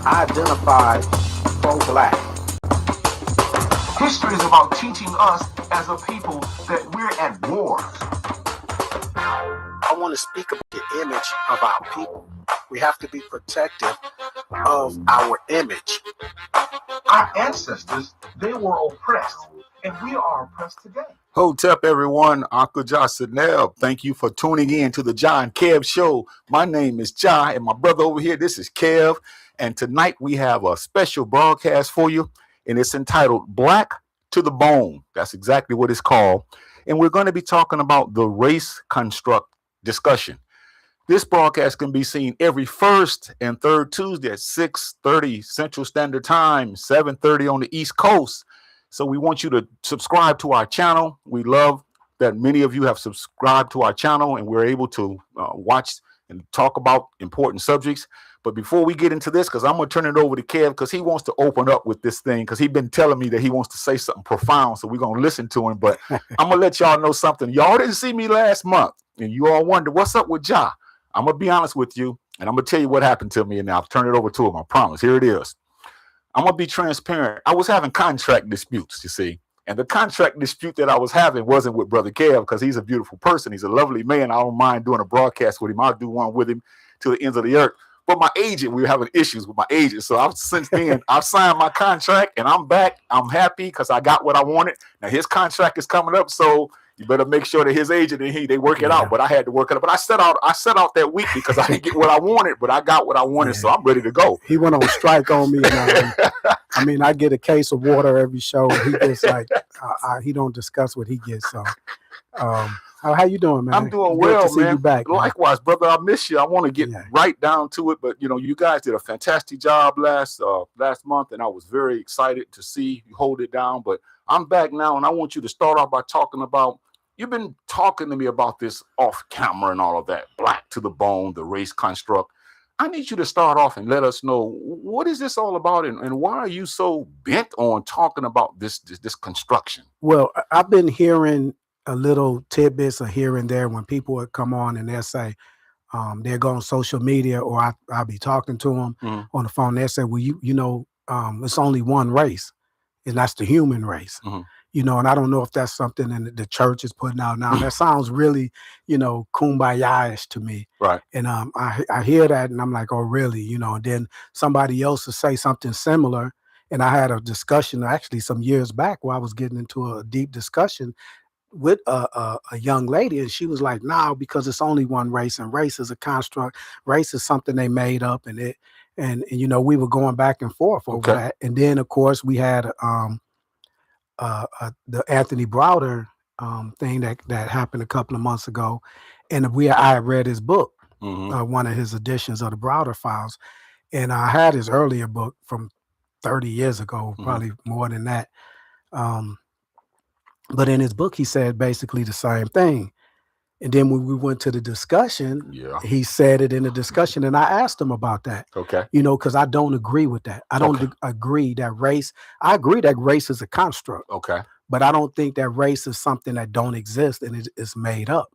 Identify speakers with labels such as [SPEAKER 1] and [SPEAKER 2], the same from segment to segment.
[SPEAKER 1] identify pro-black.
[SPEAKER 2] History is about teaching us as a people that we're at war.
[SPEAKER 1] I want to speak about the image of our people. We have to be protective of our image.
[SPEAKER 2] Our ancestors, they were oppressed, and we are oppressed today.
[SPEAKER 3] Hotep, everyone. Uncle Jah Sanel. Thank you for tuning in to the Jah and Kev Show. My name is Jah, and my brother over here, this is Kev. And tonight we have a special broadcast for you, and it's entitled Black to the Bone. That's exactly what it's called. And we're going to be talking about the race construct discussion. This broadcast can be seen every first and third Tuesday at 6:30 Central Standard Time, 7:30 on the East Coast. So we want you to subscribe to our channel. We love that many of you have subscribed to our channel and we're able to watch and talk about important subjects. But before we get into this, because I'm going to turn it over to Kev, because he wants to open up with this thing, because he's been telling me that he wants to say something profound. So we're going to listen to him. But I'm going to let y'all know something. Y'all didn't see me last month, and you all wonder, what's up with Jah? I'm going to be honest with you, and I'm going to tell you what happened to me, and I'll turn it over to him. I promise. Here it is. I'm going to be transparent. I was having contract disputes, you see. And the contract dispute that I was having wasn't with Brother Kev, because he's a beautiful person. He's a lovely man. I don't mind doing a broadcast with him. I'll do one with him to the ends of the earth. But my agent, we were having issues with my agent. So since then, I've signed my contract, and I'm back. I'm happy because I got what I wanted. Now, his contract is coming up, so you better make sure that his agent and they work it out. But I had to work it out. But I set out that week because I didn't get what I wanted, but I got what I wanted, so I'm ready to go.
[SPEAKER 4] He went on strike on me. And, I mean, I get a case of water every show. He gets like, he don't discuss what he gets. So, how you doing, man?
[SPEAKER 3] I'm doing
[SPEAKER 4] Good
[SPEAKER 3] well,
[SPEAKER 4] to see
[SPEAKER 3] man.
[SPEAKER 4] you back,
[SPEAKER 3] Likewise, brother. I miss you. I want to get right down to it, but you guys did a fantastic job last month, and I was very excited to see you hold it down. But I'm back now, and I want you to start off by talking about. You've been talking to me about this off camera and all of that, black to the bone, the race construct. I need you to start off and let us know, what is this all about, and why are you so bent on talking about this construction?
[SPEAKER 4] Well, I've been hearing a little tidbits of here and there when people would come on and they'll say, they'll go on social media, or I'll be talking to them on the phone. They'll say, well, it's only one race, and that's the human race. And I don't know if that's something that the church is putting out now. That sounds really, kumbaya-ish to me.
[SPEAKER 3] Right.
[SPEAKER 4] And I hear that, and I'm like, oh, really? And then somebody else will say something similar. And I had a discussion actually some years back where I was getting into a deep discussion with a young lady, and she was like, no, because it's only one race, and race is a construct. Race is something they made up, and we were going back and forth over that. And then, of course, we had the Anthony Browder thing that happened a couple of months ago, and I read his book, one of his editions of the Browder Files, and I had his earlier book from 30 years ago, probably more than that. But in his book, he said basically the same thing. And then when we went to the discussion, he said it in the discussion, and I asked him about that.
[SPEAKER 3] Okay.
[SPEAKER 4] Because I don't agree with that. I don't agree that race. I agree that race is a construct.
[SPEAKER 3] Okay.
[SPEAKER 4] But I don't think that race is something that don't exist and it's made up.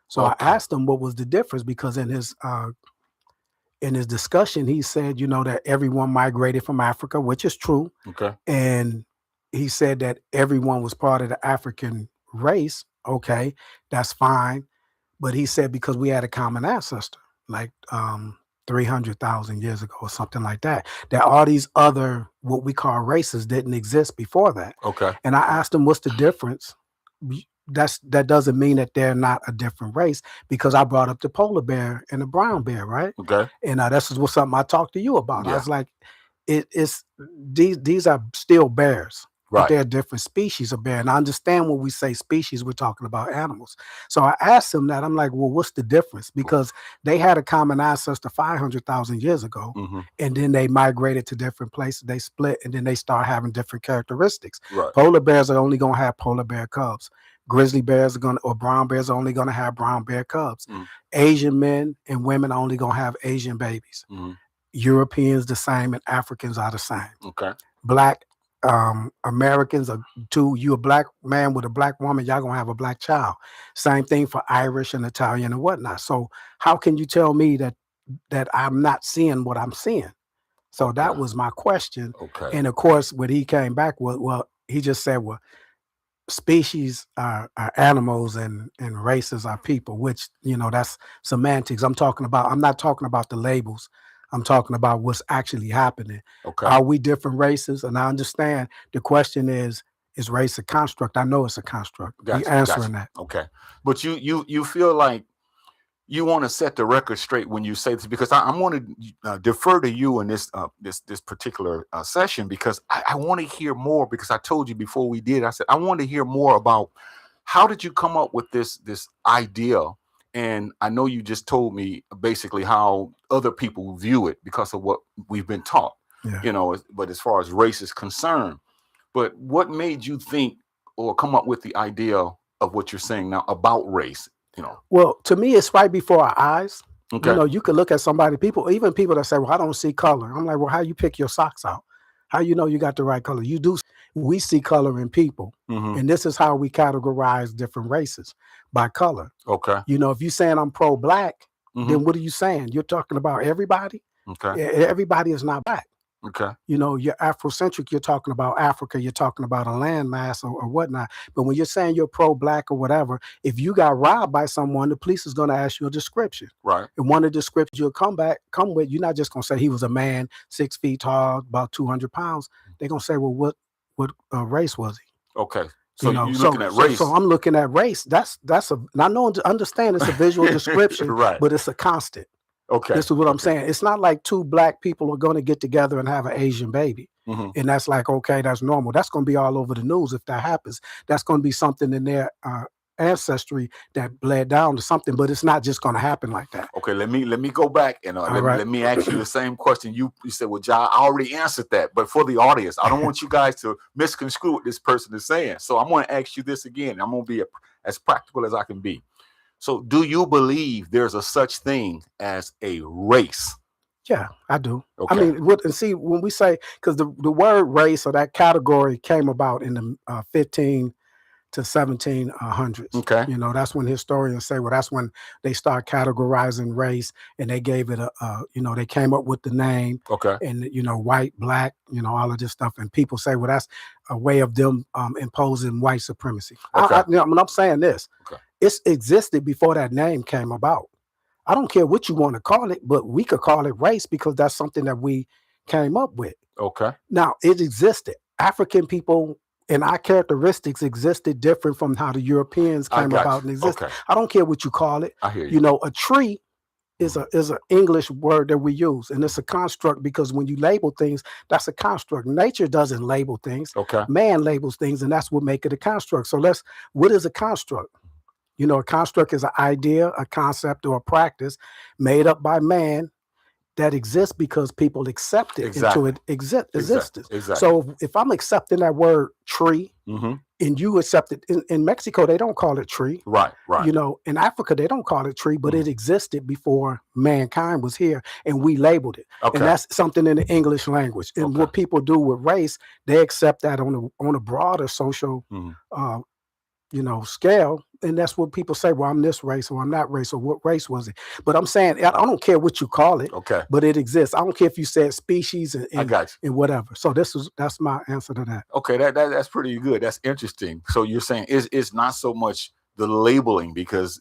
[SPEAKER 4] So I asked him what was the difference, because in his discussion, he said, that everyone migrated from Africa, which is true.
[SPEAKER 3] Okay.
[SPEAKER 4] And he said that everyone was part of the African race. Okay, that's fine. But he said because we had a common ancestor, like 300,000 years ago or something like that, that all these other, what we call races, didn't exist before that.
[SPEAKER 3] Okay. And
[SPEAKER 4] I asked him, what's the difference? That doesn't mean that they're not a different race, because I brought up the polar bear and the brown bear, right?
[SPEAKER 3] Okay.
[SPEAKER 4] And this is something I talked to you about. I was like, it's these are still bears.
[SPEAKER 3] Right.
[SPEAKER 4] But they're different species of bear. And I understand when we say species, we're talking about animals. So I asked him that. I'm like, well, what's the difference? Because they had a common ancestor 500,000 years ago, and then they migrated to different places. They split, and then they start having different characteristics.
[SPEAKER 3] Right.
[SPEAKER 4] Polar bears are only going to have polar bear cubs. Grizzly bears or brown bears are only going to have brown bear cubs. Asian men and women are only going to have Asian babies. Europeans the same, and Africans are the same.
[SPEAKER 3] Okay.
[SPEAKER 4] Black Americans are you a black man with a black woman, y'all gonna have a black child. Same thing for Irish and Italian and whatnot. So how can you tell me that that I'm not seeing what I'm seeing. So that
[SPEAKER 3] Okay.
[SPEAKER 4] was my question.
[SPEAKER 3] Okay.
[SPEAKER 4] And of course, when he came back, well, he just said, well, species are animals and races are people, which, that's semantics. I'm not talking about the labels. I'm talking about what's actually happening.
[SPEAKER 3] Okay.
[SPEAKER 4] Are we different races? And I understand the question is race a construct? I know it's a construct.
[SPEAKER 3] Gotcha,
[SPEAKER 4] We answering
[SPEAKER 3] gotcha.
[SPEAKER 4] that.
[SPEAKER 3] Okay. But you feel like you want to set the record straight when you say this, because I want to defer to you in this this particular session, because I want to hear more, because I told you before we did, I said I want to hear more about how did you come up with this idea. And I know you just told me basically how other people view it because of what we've been taught,
[SPEAKER 4] Yeah.
[SPEAKER 3] But as far as race is concerned, but what made you think or come up with the idea of what you're saying now about race?
[SPEAKER 4] Well, to me, it's right before our eyes.
[SPEAKER 3] Okay.
[SPEAKER 4] You could look at somebody, even people that say, well, I don't see color. I'm like, well, how you pick your socks out? How you know you got the right color? You do. We see color in people.
[SPEAKER 3] Mhm.
[SPEAKER 4] And this is how we categorize different races, by color.
[SPEAKER 3] Okay.
[SPEAKER 4] If you're saying I'm pro-black,
[SPEAKER 3] Mhm.
[SPEAKER 4] then what are you saying? You're talking about everybody?
[SPEAKER 3] Okay.
[SPEAKER 4] Everybody is not black.
[SPEAKER 3] Okay.
[SPEAKER 4] You're Afrocentric, you're talking about Africa, you're talking about a landmass or whatnot. But when you're saying you're pro-black or whatever, if you got robbed by someone, the police is going to ask you a description.
[SPEAKER 3] Right.
[SPEAKER 4] And one of the descriptions you'll come with, you're not just going to say he was a man, 6 feet tall, about 200 pounds. They're going to say, well, what race was he?
[SPEAKER 3] Okay. So you're looking at race.
[SPEAKER 4] So I'm looking at race. I know, understand it's a visual description,
[SPEAKER 3] Right.
[SPEAKER 4] but it's a constant.
[SPEAKER 3] Okay.
[SPEAKER 4] This is what I'm saying. It's not like two black people are going to get together and have an Asian baby.
[SPEAKER 3] Mhm.
[SPEAKER 4] And that's like, okay, that's normal. That's going to be all over the news if that happens. That's going to be something in their ancestry that bled down to something, but it's not just going to happen like that.
[SPEAKER 3] Okay, let me go back and let me ask you the same question. You said, well, John, I already answered that, but for the audience, I don't want you guys to misconstrue what this person is saying. So I'm going to ask you this again. I'm going to be as practical as I can be. So do you believe there's a such thing as a race?
[SPEAKER 4] Yeah, I do.
[SPEAKER 3] Okay.
[SPEAKER 4] I mean, when we say, because the word race or that category came about in the 15 to 1700s.
[SPEAKER 3] Okay.
[SPEAKER 4] That's when historians say, well, that's when they start categorizing race, and they gave it they came up with the name.
[SPEAKER 3] Okay.
[SPEAKER 4] And white, black, all of this stuff, and people say, well, that's a way of them imposing white supremacy.
[SPEAKER 3] Okay.
[SPEAKER 4] I'm saying this.
[SPEAKER 3] Okay.
[SPEAKER 4] It's existed before that name came about. I don't care what you want to call it, but we could call it race because that's something that we came up with.
[SPEAKER 3] Okay.
[SPEAKER 4] Now, it existed. African people and our characteristics existed different from how the Europeans came about and existed.
[SPEAKER 3] Okay.
[SPEAKER 4] I don't care what you call it.
[SPEAKER 3] I hear you.
[SPEAKER 4] A tree is an English word that we use, and it's a construct because when you label things, that's a construct. Nature doesn't label things.
[SPEAKER 3] Okay.
[SPEAKER 4] Man labels things, and that's what makes it a construct. So what is a construct? A construct is an idea, a concept, or a practice made up by man that exists because people accept it into it existence.
[SPEAKER 3] Exactly.
[SPEAKER 4] So if I'm accepting that word tree,
[SPEAKER 3] Mm-hmm.
[SPEAKER 4] and you accept it, in Mexico, they don't call it tree.
[SPEAKER 3] Right.
[SPEAKER 4] In Africa, they don't call it tree, but it existed before mankind was here, and we labeled it.
[SPEAKER 3] Okay.
[SPEAKER 4] And that's something in the English language. And what people do with race, they accept that on a broader social scale. And that's what people say, well, I'm this race or I'm that race, or what race was it? But I'm saying, I don't care what you call it,
[SPEAKER 3] Okay.
[SPEAKER 4] but it exists. I don't care if you said species
[SPEAKER 3] I got you.
[SPEAKER 4] and whatever. So that's my answer to that.
[SPEAKER 3] Okay, that's pretty good. That's interesting. So you're saying it's not so much the labeling, because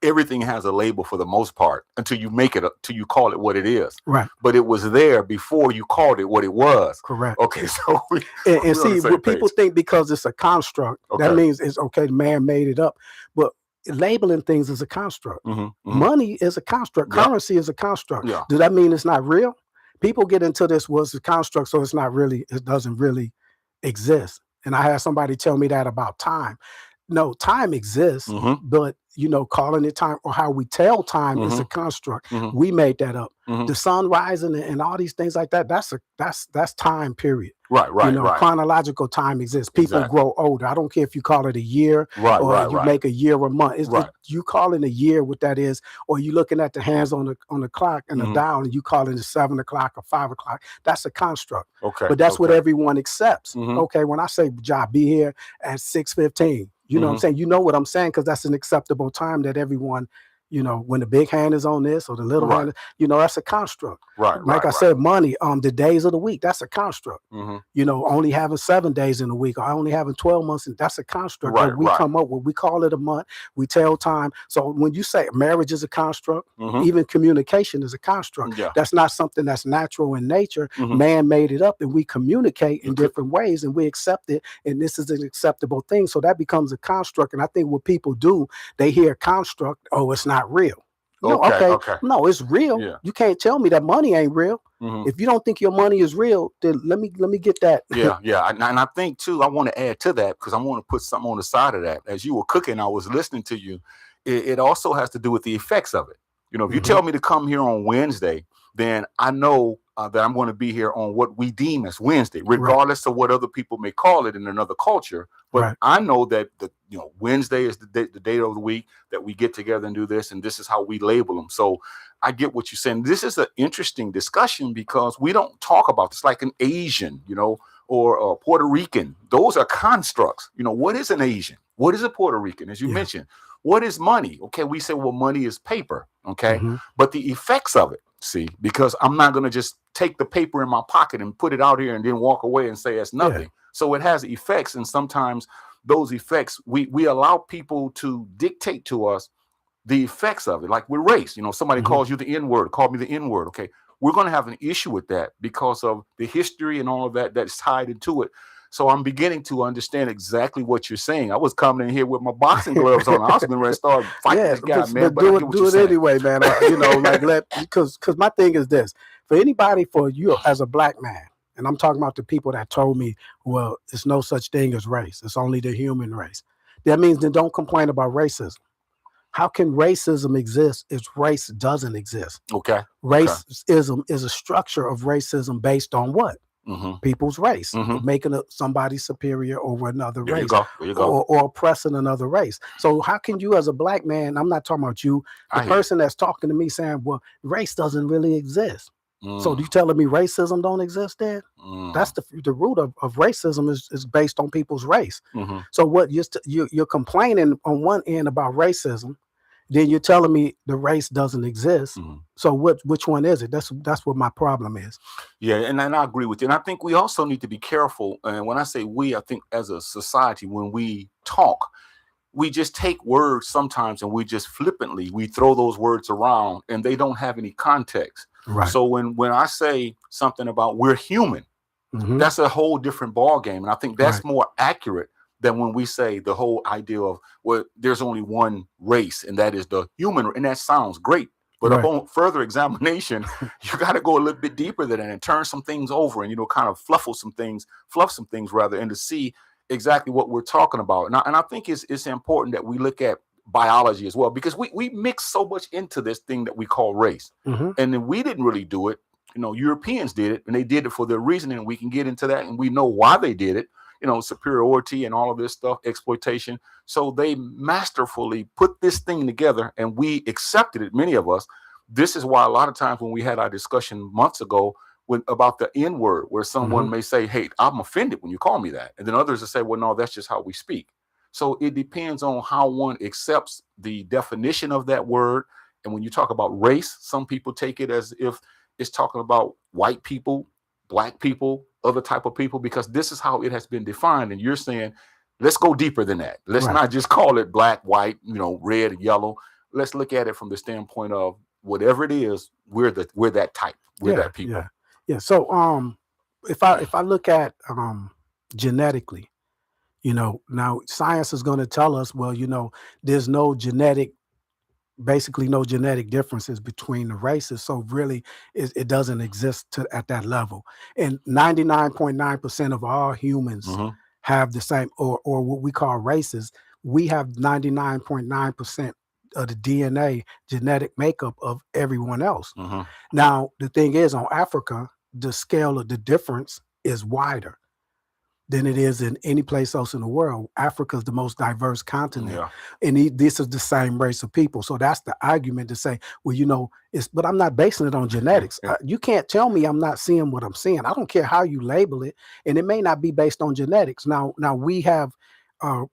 [SPEAKER 3] everything has a label for the most part until you call it what it is.
[SPEAKER 4] Right.
[SPEAKER 3] But it was there before you called it what it was.
[SPEAKER 4] Correct.
[SPEAKER 3] Okay, so
[SPEAKER 4] and see, what people think because it's a construct, that means it's okay, the man made it up. But labeling things is a construct.
[SPEAKER 3] Mm-hmm, mm-hmm.
[SPEAKER 4] Money is a construct.
[SPEAKER 3] Yeah.
[SPEAKER 4] Currency is a construct.
[SPEAKER 3] Yeah.
[SPEAKER 4] Does that mean it's not real? People get into this was a construct, so it doesn't really exist. And I had somebody tell me that about time. No, time exists,
[SPEAKER 3] Mm-hmm.
[SPEAKER 4] but calling it time or how we tell time is a construct.
[SPEAKER 3] Mhm.
[SPEAKER 4] We made that up.
[SPEAKER 3] Mhm.
[SPEAKER 4] The sun rising and all these things like that. That's time period.
[SPEAKER 3] Right.
[SPEAKER 4] Chronological time exists. People
[SPEAKER 3] Exactly.
[SPEAKER 4] grow older. I don't care if you call it a year or you make a year a month. You calling a year what that is, or you looking at the hands on the clock and the dial, and you calling it 7 o'clock or 5 o'clock. That's a construct.
[SPEAKER 3] Okay.
[SPEAKER 4] But that's what everyone accepts.
[SPEAKER 3] Mhm.
[SPEAKER 4] Okay, when I say job, be here at 6:15. You know what I'm saying? You know what I'm saying, because that's an acceptable time that everyone You know, when the big hand is on this or the little
[SPEAKER 3] Right.
[SPEAKER 4] hand, you know, that's a construct.
[SPEAKER 3] Right.
[SPEAKER 4] Like I said, money, the days of the week, that's a construct.
[SPEAKER 3] Mm-hmm.
[SPEAKER 4] You know, only having 7 days in a week or only having 12 months, and that's a construct
[SPEAKER 3] Right,
[SPEAKER 4] that we
[SPEAKER 3] right.
[SPEAKER 4] come up with. We call it a month. We tell time. So when you say marriage is a construct,
[SPEAKER 3] Mhm.
[SPEAKER 4] even communication is a construct.
[SPEAKER 3] Yeah.
[SPEAKER 4] That's not something that's natural in nature.
[SPEAKER 3] Mhm.
[SPEAKER 4] Man made it up, and we communicate in
[SPEAKER 3] Okay.
[SPEAKER 4] different ways, and we accept it. And this is an acceptable thing. So that becomes a construct. And I think what people do, they hear construct, oh, it's not real. No,
[SPEAKER 3] Okay.
[SPEAKER 4] no, it's real.
[SPEAKER 3] Yeah.
[SPEAKER 4] You can't tell me that money ain't real.
[SPEAKER 3] Mhm.
[SPEAKER 4] If you don't think your money is real, then let me get that.
[SPEAKER 3] Yeah. And I think too, I want to add to that because I want to put something on the side of that. As you were cooking, I was listening to you. It also has to do with the effects of it. You know, if you
[SPEAKER 4] Mhm.
[SPEAKER 3] tell me to come here on Wednesday, then I know that I'm going to be here on what we deem as Wednesday, regardless of what other people may call it in another culture. But
[SPEAKER 4] Right.
[SPEAKER 3] I know that Wednesday is the day of the week that we get together and do this, and this is how we label them. So I get what you're saying. This is an interesting discussion because we don't talk about this like an Asian, or a Puerto Rican. Those are constructs. What is an Asian? What is a Puerto Rican? As you mentioned, what is money? Okay, we say, well, money is paper. Okay,
[SPEAKER 4] Mhm.
[SPEAKER 3] but the effects of it, see, because I'm not going to just take the paper in my pocket and put it out here and then walk away and say it's nothing.
[SPEAKER 4] Yeah.
[SPEAKER 3] So it has effects, and sometimes those effects, we allow people to dictate to us the effects of it. Like with race, somebody
[SPEAKER 4] Mhm.
[SPEAKER 3] calls you the N-word, called me the N-word. Okay, we're going to have an issue with that because of the history and all of that that's tied into it. So I'm beginning to understand exactly what you're saying. I was coming in here with my boxing gloves on. I was going to start fighting this guy, man. But I get what
[SPEAKER 4] do
[SPEAKER 3] you're
[SPEAKER 4] it
[SPEAKER 3] saying.
[SPEAKER 4] anyway, man. Because my thing is this: for anybody, for you as a black man, and I'm talking about the people that told me, well, it's no such thing as race; it's only the human race. That means then don't complain about racism. How can racism exist if race doesn't exist?
[SPEAKER 3] Okay.
[SPEAKER 4] Racism is a structure of racism based on what?
[SPEAKER 3] Mm-hmm.
[SPEAKER 4] People's race,
[SPEAKER 3] Mhm.
[SPEAKER 4] making somebody superior over another
[SPEAKER 3] There you
[SPEAKER 4] race,
[SPEAKER 3] go. There you go.
[SPEAKER 4] or oppressing another race. So how can you, as a black man, I'm not talking about you, the
[SPEAKER 3] I hear you.
[SPEAKER 4] person that's talking to me saying, well, race doesn't really exist. So
[SPEAKER 3] Mm,
[SPEAKER 4] you telling me racism don't exist then?
[SPEAKER 3] mm,
[SPEAKER 4] That's the root of racism is based on people's race.
[SPEAKER 3] mhm.
[SPEAKER 4] So what you're complaining on one end about racism, then you're telling me the race doesn't exist.
[SPEAKER 3] Mhm.
[SPEAKER 4] So which one is it? That's what my problem is.
[SPEAKER 3] Yeah, and I agree with you. And I think we also need to be careful. And when I say we, I think as a society, when we talk, we just take words sometimes and we just flippantly we throw those words around and they don't have any context.
[SPEAKER 4] Right.
[SPEAKER 3] So when I say something about we're human,
[SPEAKER 4] Mhm.
[SPEAKER 3] that's a whole different ball game. And I think that's
[SPEAKER 4] Right.
[SPEAKER 3] more accurate than when we say the whole idea of, well, there's only one race and that is the human. And that sounds great. But
[SPEAKER 4] Right.
[SPEAKER 3] upon further examination, you got to go a little bit deeper than that and turn some things over and, kind of fluff some things rather, and to see exactly what we're talking about. And I think it's important that we look at biology as well, because we mix so much into this thing that we call race.
[SPEAKER 4] Mhm.
[SPEAKER 3] And then we didn't really do it. Europeans did it, and they did it for their reason, and we can get into that, and we know why they did it. Superiority and all of this stuff, exploitation. So they masterfully put this thing together, and we accepted it. Many of us. This is why a lot of times when we had our discussion months ago about the N-word, where someone
[SPEAKER 4] Mhm.
[SPEAKER 3] may say, "Hey, I'm offended when you call me that," and then others will say, "Well, no, that's just how we speak." So it depends on how one accepts the definition of that word. And when you talk about race, some people take it as if it's talking about white people, black people, other type of people, because this is how it has been defined. And you're saying, let's go deeper than that. Let's
[SPEAKER 4] Right.
[SPEAKER 3] not just call it black, white, red, and yellow. Let's look at it from the standpoint of whatever it is, we're that type. We're that people.
[SPEAKER 4] Yeah. So if I look at genetically, now science is going to tell us, well, there's basically no genetic differences between the races. So really it doesn't exist at that level. And 99.9% of all humans
[SPEAKER 3] Mhm.
[SPEAKER 4] have the same, or what we call races. We have 99.9% of the DNA genetic makeup of everyone else.
[SPEAKER 3] Mhm.
[SPEAKER 4] Now, the thing is, on Africa, the scale of the difference is wider than it is in any place else in the world. Africa is the most diverse continent,
[SPEAKER 3] Yeah.
[SPEAKER 4] and this is the same race of people. So that's the argument to say, well, but I'm not basing it on genetics. You can't tell me I'm not seeing what I'm seeing. I don't care how you label it, and it may not be based on genetics. Now we have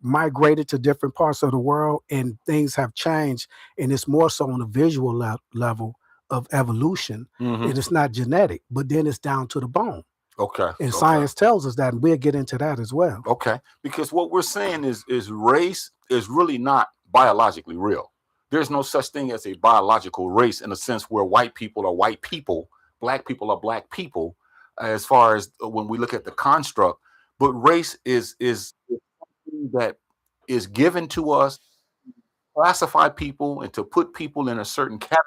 [SPEAKER 4] migrated to different parts of the world, and things have changed, and it's more so on a visual level of evolution,
[SPEAKER 3] Mhm.
[SPEAKER 4] and it's not genetic, but then it's down to the bone.
[SPEAKER 3] Okay.
[SPEAKER 4] And
[SPEAKER 3] Okay.
[SPEAKER 4] science tells us that, and we'll get into that as well.
[SPEAKER 3] Okay. Because what we're saying is race is really not biologically real. There's no such thing as a biological race in a sense where white people are white people, black people are black people, as far as when we look at the construct. But race is something that is given to us to classify people and to put people in a certain category.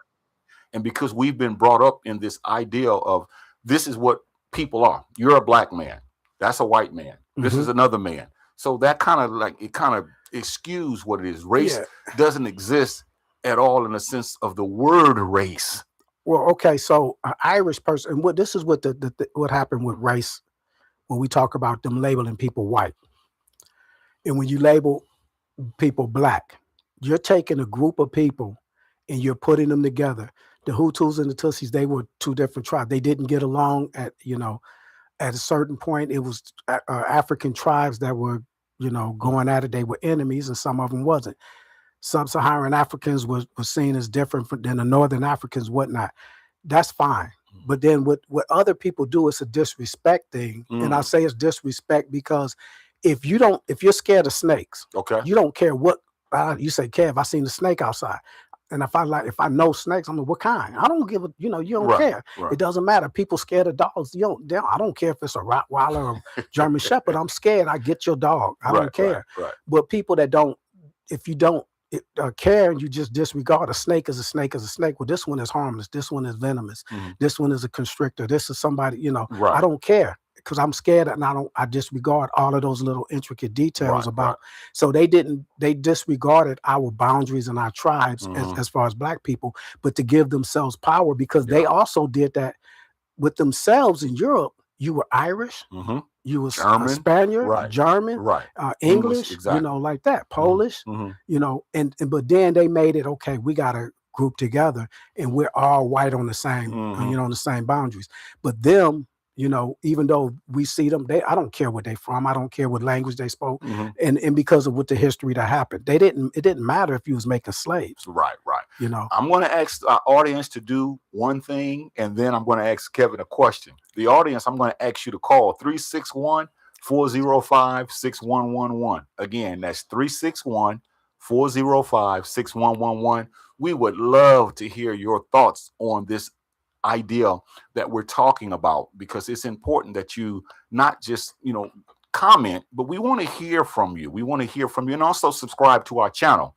[SPEAKER 3] And because we've been brought up in this idea of this is what people are. You're a black man. That's a white man. This is another man. So that kind of excuse what it is. Race doesn't exist at all in the sense of the word race.
[SPEAKER 4] Well, okay, so an Irish person, and this is what what happened with race when we talk about them labeling people white. And when you label people black, you're taking a group of people and you're putting them together. The Hutus and the Tutsis, they were two different tribes. They didn't get along at a certain point. It was African tribes that were, going at it. They were enemies, and some of them wasn't. Sub-Saharan Africans were seen as different than the Northern Africans, whatnot. That's fine. But then what other people do is a disrespect thing. And I say it's disrespect because if you're scared of snakes,
[SPEAKER 3] Okay.
[SPEAKER 4] you don't care what you say, Kev, I seen the snake outside. And if I know snakes, I'm like, what kind? I don't give a, you don't care.
[SPEAKER 3] Right.
[SPEAKER 4] It doesn't matter. People scared of dogs. I don't care if it's a Rottweiler or German Shepherd. I'm scared. I get your dog. I don't care.
[SPEAKER 3] Right.
[SPEAKER 4] But people that don't, if you don't care and you just disregard a snake as a snake as a snake, well, this one is harmless. This one is venomous. This one is a constrictor. This is somebody,
[SPEAKER 3] Right.
[SPEAKER 4] I don't care because I'm scared and I disregard all of those little intricate details about. So they disregarded our boundaries and our tribes as far as black people, but to give themselves power because they also did that with themselves in Europe. You were Irish, you were Spaniard, German, English,
[SPEAKER 3] exactly.
[SPEAKER 4] Like that, Polish, but then they made it, okay, we got to group together and we're all white on the same, on the same boundaries. But them, even though we see them, I don't care where they from. I don't care what language they spoke. And because of what the history that happened, it didn't matter if you was making slaves.
[SPEAKER 3] Right.
[SPEAKER 4] I'm
[SPEAKER 3] going to ask our audience to do one thing, and then I'm going to ask Kevin a question. The audience, I'm going to ask you to call 361-405-6111. Again, that's 361-405-6111. We would love to hear your thoughts on this idea that we're talking about, because it's important that you not just comment, but we want to hear from you. And also subscribe to our channel.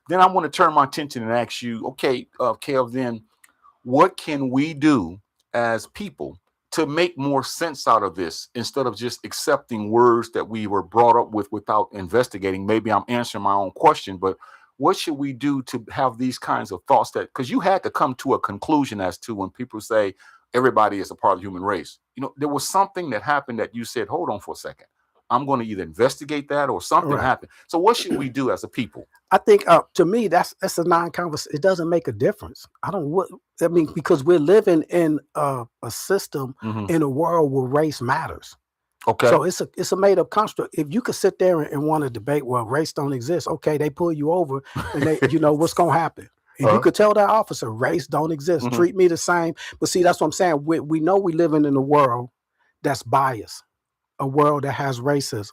[SPEAKER 3] Then I want to turn my attention and ask you, okay, Kev, then what can we do as people to make more sense out of this instead of just accepting words that we were brought up with without investigating? Maybe I'm answering my own question, but what should we do to have these kinds of thoughts because you had to come to a conclusion as to when people say everybody is a part of the human race. There was something that happened that you said, hold on for a second. I'm going to either investigate that or something happened. So what should we do as a people? I
[SPEAKER 4] think to me, that's a non-conversation. It doesn't make a difference. Because we're living in a system in a world where race matters.
[SPEAKER 3] Okay.
[SPEAKER 4] So it's a made up construct. If you could sit there and want to debate, well, race don't exist. Okay, they pull you over and they, what's going to happen. And you could tell that officer, race don't exist. Treat me the same. But see, that's what I'm saying. We know we living in a world that's biased, a world that has racism.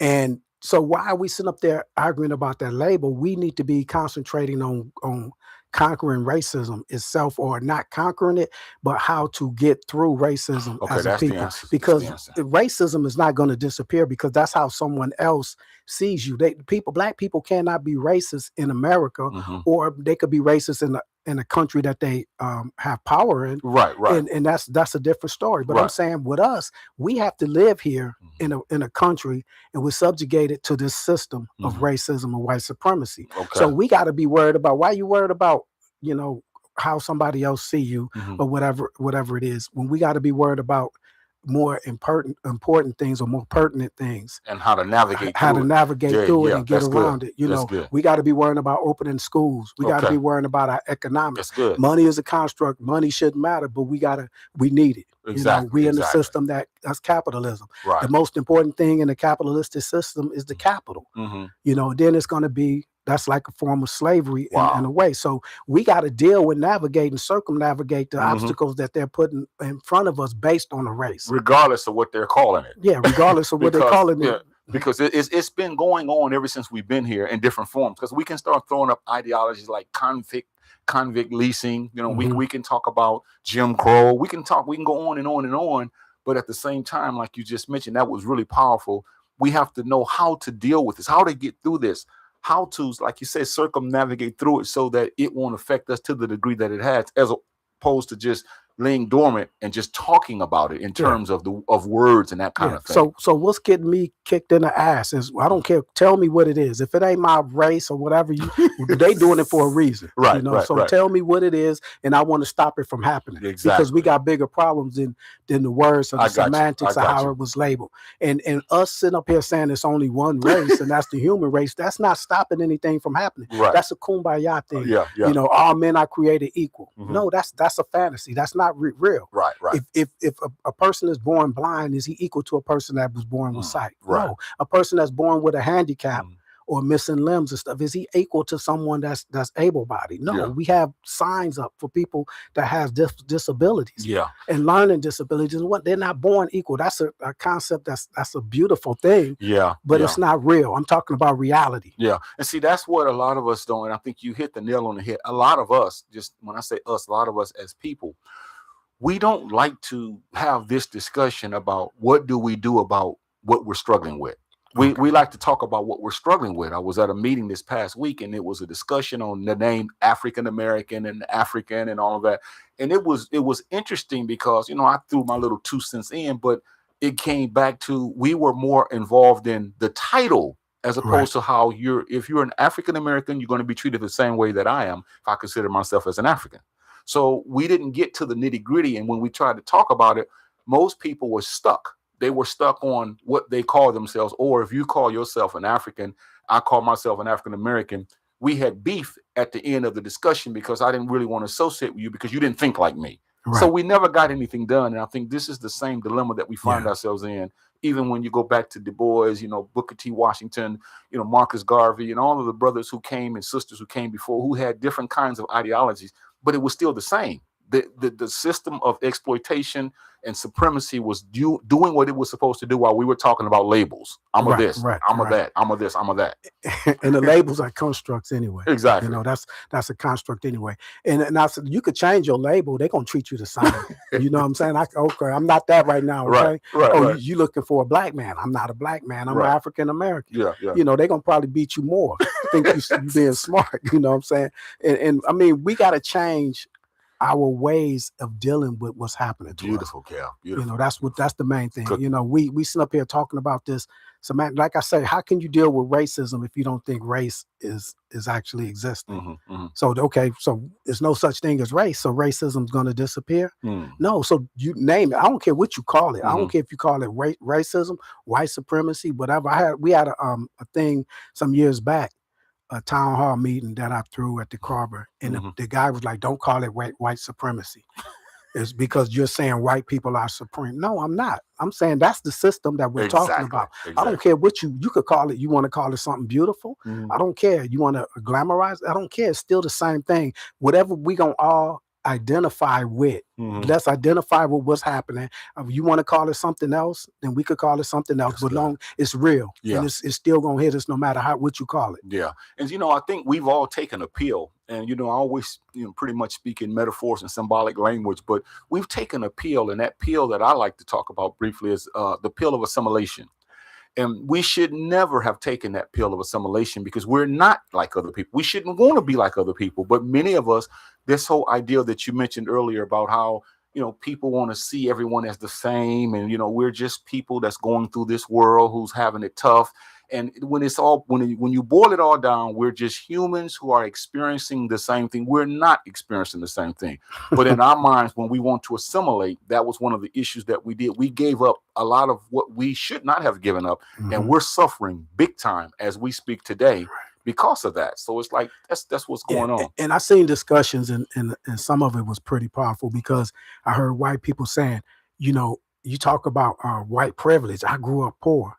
[SPEAKER 4] And so why are we sitting up there arguing about that label? We need to be concentrating on conquering racism itself, or not conquering it, but how to get through racism as a people. Because racism is not going to disappear, because that's how someone else sees you. Black people cannot be racist in America, or they could be racist in a country that they have power in.
[SPEAKER 3] Right.
[SPEAKER 4] And that's a different story. But I'm saying with us, we have to live here in a country, and we're subjugated to this system of racism and white supremacy.
[SPEAKER 3] Okay.
[SPEAKER 4] So we got to be worried about, why you worried about, how somebody else see you, or whatever it is, when we got to be worried about more important things or more pertinent things,
[SPEAKER 3] And how to navigate
[SPEAKER 4] how
[SPEAKER 3] through
[SPEAKER 4] to
[SPEAKER 3] it.
[SPEAKER 4] navigate
[SPEAKER 3] Yeah,
[SPEAKER 4] through it
[SPEAKER 3] yeah,
[SPEAKER 4] and get
[SPEAKER 3] that's good.
[SPEAKER 4] around it. You
[SPEAKER 3] That's
[SPEAKER 4] know,
[SPEAKER 3] good.
[SPEAKER 4] we got to be worrying about opening schools. We got to
[SPEAKER 3] Okay.
[SPEAKER 4] be worrying about our economics.
[SPEAKER 3] That's good.
[SPEAKER 4] Money is a construct. Money shouldn't matter, but we need it. You know,
[SPEAKER 3] Exactly.
[SPEAKER 4] we in the
[SPEAKER 3] Exactly.
[SPEAKER 4] system that's capitalism.
[SPEAKER 3] Right.
[SPEAKER 4] The most important thing in the capitalistic system is the capital.
[SPEAKER 3] Mm-hmm.
[SPEAKER 4] You know, then it's going to be, that's like a form of slavery
[SPEAKER 3] Wow.
[SPEAKER 4] in a way. So we got to deal with circumnavigate the
[SPEAKER 3] Mhm.
[SPEAKER 4] obstacles that they're putting in front of us based on the race.
[SPEAKER 3] Regardless of what they're calling it.
[SPEAKER 4] Yeah, regardless of what they're
[SPEAKER 3] Because,
[SPEAKER 4] calling
[SPEAKER 3] yeah,
[SPEAKER 4] it.
[SPEAKER 3] because it's been going on ever since we've been here in different forms. Because we can start throwing up ideologies like convict leasing. You know,
[SPEAKER 4] Mhm.
[SPEAKER 3] we can talk about Jim Crow. We can go on and on and on. But at the same time, like you just mentioned, that was really powerful. We have to know how to deal with this, how to get through this, how to, like you said, circumnavigate through it so that it won't affect us to the degree that it has, as opposed to just laying dormant and just talking about it in terms of words and that kind of thing.
[SPEAKER 4] So what's getting me kicked in the ass is, I don't care. Tell me what it is. If it ain't my race or whatever, they doing it for a reason.
[SPEAKER 3] Right,
[SPEAKER 4] You know,
[SPEAKER 3] right,
[SPEAKER 4] so
[SPEAKER 3] right.
[SPEAKER 4] tell me what it is, and I want to stop it from happening.
[SPEAKER 3] Exactly.
[SPEAKER 4] Because we got bigger problems than the words or the
[SPEAKER 3] I got you.
[SPEAKER 4] semantics
[SPEAKER 3] I
[SPEAKER 4] of
[SPEAKER 3] got
[SPEAKER 4] how
[SPEAKER 3] you.
[SPEAKER 4] it was labeled. And us sitting up here saying it's only one race, and that's the human race, that's not stopping anything from happening.
[SPEAKER 3] Right.
[SPEAKER 4] That's a kumbaya thing.
[SPEAKER 3] Yeah, yeah.
[SPEAKER 4] You know, all men are created equal.
[SPEAKER 3] Mhm.
[SPEAKER 4] No, that's a fantasy. That's not real.
[SPEAKER 3] Right, right.
[SPEAKER 4] If a person is born blind, is he equal to a person that was born with sight?
[SPEAKER 3] right.
[SPEAKER 4] No. A person that's born with a handicap
[SPEAKER 3] Mm.
[SPEAKER 4] or missing limbs and stuff, is he equal to someone that's able-bodied? No.
[SPEAKER 3] Yeah.
[SPEAKER 4] We have signs up for people that have disabilities
[SPEAKER 3] Yeah.
[SPEAKER 4] and learning disabilities. And what, they're not born equal. That's a concept that's a beautiful thing,
[SPEAKER 3] Yeah.
[SPEAKER 4] but
[SPEAKER 3] yeah.
[SPEAKER 4] it's not real. I'm talking about reality.
[SPEAKER 3] Yeah. And see, that's what a lot of us don't. And I think you hit the nail on the head. A lot of us, just when I say us, a lot of us as people, we don't like to have this discussion about what do we do about what we're struggling with. We like to talk about what we're struggling with. I was at a meeting this past week, and it was a discussion on the name African American and African and all of that. And it was interesting because, you know, I threw my little 2 cents in, but it came back to, we were more involved in the title as opposed to how if you're an African American, you're going to be treated the same way that I am if I consider myself as an African. So we didn't get to the nitty gritty. And when we tried to talk about it, most people were stuck. They were stuck on what they call themselves. Or if you call yourself an African, I call myself an African American. We had beef at the end of the discussion because I didn't really want to associate with you because you didn't think like me.
[SPEAKER 4] Right.
[SPEAKER 3] So we never got anything done. And I think this is the same dilemma that we find ourselves in. Even when you go back to Du Bois, you know, Booker T. Washington, you know, Marcus Garvey, and all of the brothers who came and sisters who came before, who had different kinds of ideologies, but it was still the same. The system of exploitation and supremacy was doing what it was supposed to do while we were talking about labels. I'm a this, I'm a that, I'm a this, I'm a that.
[SPEAKER 4] And the labels are constructs anyway.
[SPEAKER 3] Exactly.
[SPEAKER 4] You know, that's a construct anyway. And I said, you could change your label, they're gonna treat you the same. You know what I'm saying? Okay, I'm not that right now. Okay.
[SPEAKER 3] Right.
[SPEAKER 4] You looking for a black man. I'm not a black man. I'm an African American.
[SPEAKER 3] Yeah.
[SPEAKER 4] You know, they're gonna probably beat you more. Think you being smart, you know what I'm saying? And I mean, we gotta change our ways of dealing with what's happening to us.
[SPEAKER 3] Beautiful, Cal. Beautiful.
[SPEAKER 4] You know, that's the main thing.
[SPEAKER 3] Good.
[SPEAKER 4] You know, we sit up here talking about this. So, man, like I say, how can you deal with racism if you don't think race is actually existing? So, okay, so there's no such thing as race. So racism is going to disappear? No. So you name it. I don't care what you call it. I don't care if you call it racism, white supremacy, whatever. We had a thing some years back, a town hall meeting that I threw at the Carver, and the guy was like, "Don't call it white supremacy. It's because you're saying white people are supreme." No, I'm not. I'm saying that's the system that we're talking about. I don't care what you could call it. You want to call it something beautiful? I don't care. You want to glamorize? I don't care. It's still the same thing. Whatever we gonna all identify with. Let's identify with what's happening. You want to call it something else, then we could call it something else. But long it's real, and it's still gonna hit us no matter what you call it.
[SPEAKER 3] Yeah, and you know, I think we've all taken a pill, and you know, I always pretty much speak in metaphors and symbolic language, but we've taken a pill, and that pill that I like to talk about briefly is the pill of assimilation. And we should never have taken that pill of assimilation because we're not like other people. We shouldn't want to be like other people. But many of us, this whole idea that you mentioned earlier about how, you know, people want to see everyone as the same. And, you know, we're just people that's going through this world who's having it tough. And when you boil it all down, we're just humans who are experiencing the same thing. We're not experiencing the same thing. But in our minds, when we want to assimilate, that was one of the issues that we did. We gave up a lot of what we should not have given up. And we're suffering big time as we speak today because of that. So it's like that's what's going on.
[SPEAKER 4] And I seen discussions, and some of it was pretty powerful, because I heard white people saying, you know, you talk about white privilege. I grew up poor.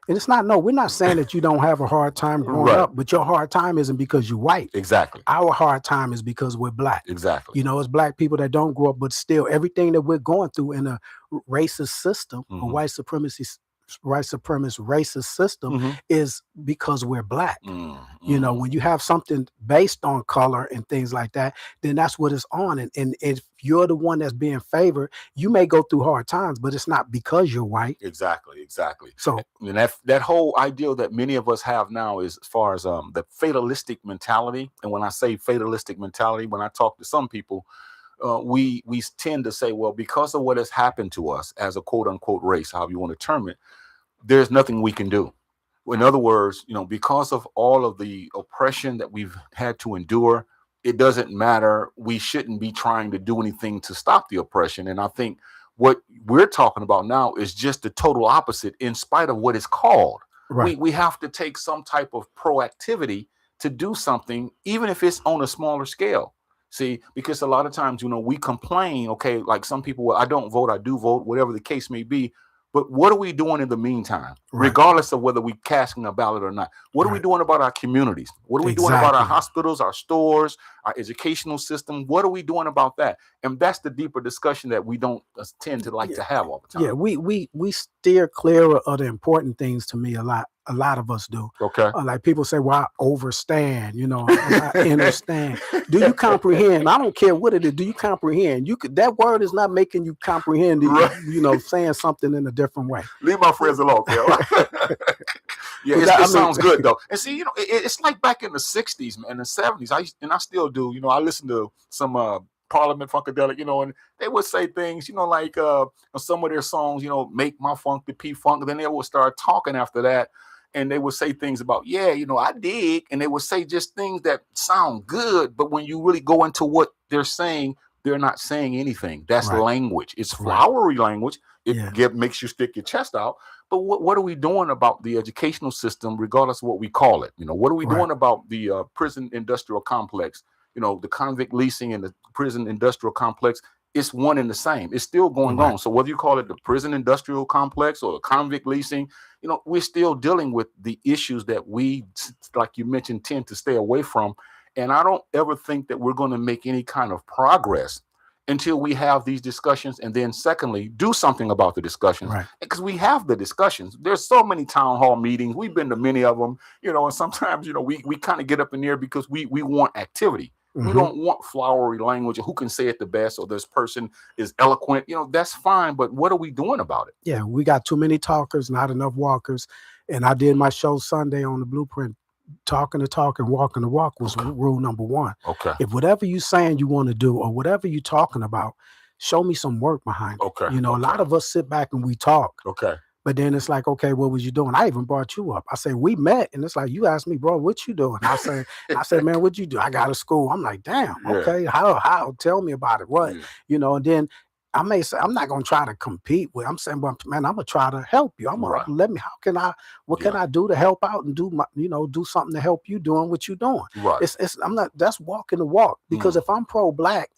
[SPEAKER 4] And it's not, no, we're not saying that you don't have a hard time growing up, but your hard time isn't because you're white.
[SPEAKER 3] Exactly.
[SPEAKER 4] Our hard time is because we're black.
[SPEAKER 3] Exactly.
[SPEAKER 4] You know, it's black people that don't grow up, but still everything that we're going through in a racist system, a white supremacist racist system, is because we're black. You know, when you have something based on color and things like that, then that's what it's on. And if you're the one that's being favored, you may go through hard times, but it's not because you're white.
[SPEAKER 3] Exactly.
[SPEAKER 4] So,
[SPEAKER 3] and that whole ideal that many of us have now is as far as the fatalistic mentality. And when I say fatalistic mentality, when I talk to some people, we tend to say, well, because of what has happened to us as a quote unquote race, however you want to term it, there's nothing we can do. In other words, you know, because of all of the oppression that we've had to endure, it doesn't matter. We shouldn't be trying to do anything to stop the oppression. And I think what we're talking about now is just the total opposite, in spite of what it's called. We have to take some type of proactivity to do something, even if it's on a smaller scale. See, because a lot of times, you know, we complain, okay, like some people, well, I don't vote, I do vote, whatever the case may be. But what are we doing in the meantime, regardless of whether we casting a ballot or not? What are we doing about our communities? What are we doing about our hospitals, our stores, our educational system? What are we doing about that? And that's the deeper discussion that we don't tend to like to have all the time.
[SPEAKER 4] Yeah, we steer clear of the important things. To me, a lot of us do.
[SPEAKER 3] Okay.
[SPEAKER 4] Like people say, well, I overstand, you know, I understand. Do you comprehend? I don't care what it is. Do you comprehend? That word is not making you comprehend, you know, saying something in a different way.
[SPEAKER 3] Leave my friends alone, Yeah, it sounds good though. And see, you know, it's like back in the 60s and the 70s. I still do, you know, I listen to some Parliament Funkadelic, you know, and they would say things, you know, like some of their songs, you know, make my funk the P-Funk. Then they would start talking after that. And they would say things about, yeah, you know, I dig. And they would say just things that sound good. But when you really go into what they're saying, they're not saying anything. That's language. It's flowery language. It makes you stick your chest out. But what are we doing about the educational system, regardless of what we call it? You know, what are we doing about the prison industrial complex? You know, the convict leasing and the prison industrial complex. It's one and the same. It's still going on. So whether you call it the prison industrial complex or the convict leasing, you know, we're still dealing with the issues that we, like you mentioned, tend to stay away from. And I don't ever think that we're going to make any kind of progress until we have these discussions. And then secondly, do something about the discussions, because we have the discussions. There's so many town hall meetings. We've been to many of them, you know, and sometimes, you know, we kind of get up in there because we want activity. We don't want flowery language, or who can say it the best, or this person is eloquent. You know, that's fine. But what are we doing about it?
[SPEAKER 4] Yeah, we got too many talkers, not enough walkers. And I did my show Sunday on the Blueprint. Talking the talk and walking the walk was rule number one.
[SPEAKER 3] Okay.
[SPEAKER 4] If whatever you're saying you want to do, or whatever you're talking about, show me some work behind it.
[SPEAKER 3] Okay.
[SPEAKER 4] You know, a lot of us sit back and we talk.
[SPEAKER 3] Okay.
[SPEAKER 4] But then it's like, okay, what was you doing? I even brought you up. I say, we met. And it's like, you asked me, bro, what you doing? I said, man, what you do? I got to school. I'm like, damn, okay. How? Tell me about it. What? You know, and then I may say, I'm not going to try to compete with, I'm saying, well, man, I'm going to try to help you. I'm going to what can I do to help out and do do something to help you doing what you're doing?
[SPEAKER 3] Right.
[SPEAKER 4] That's walking the walk. Because if I'm pro-black,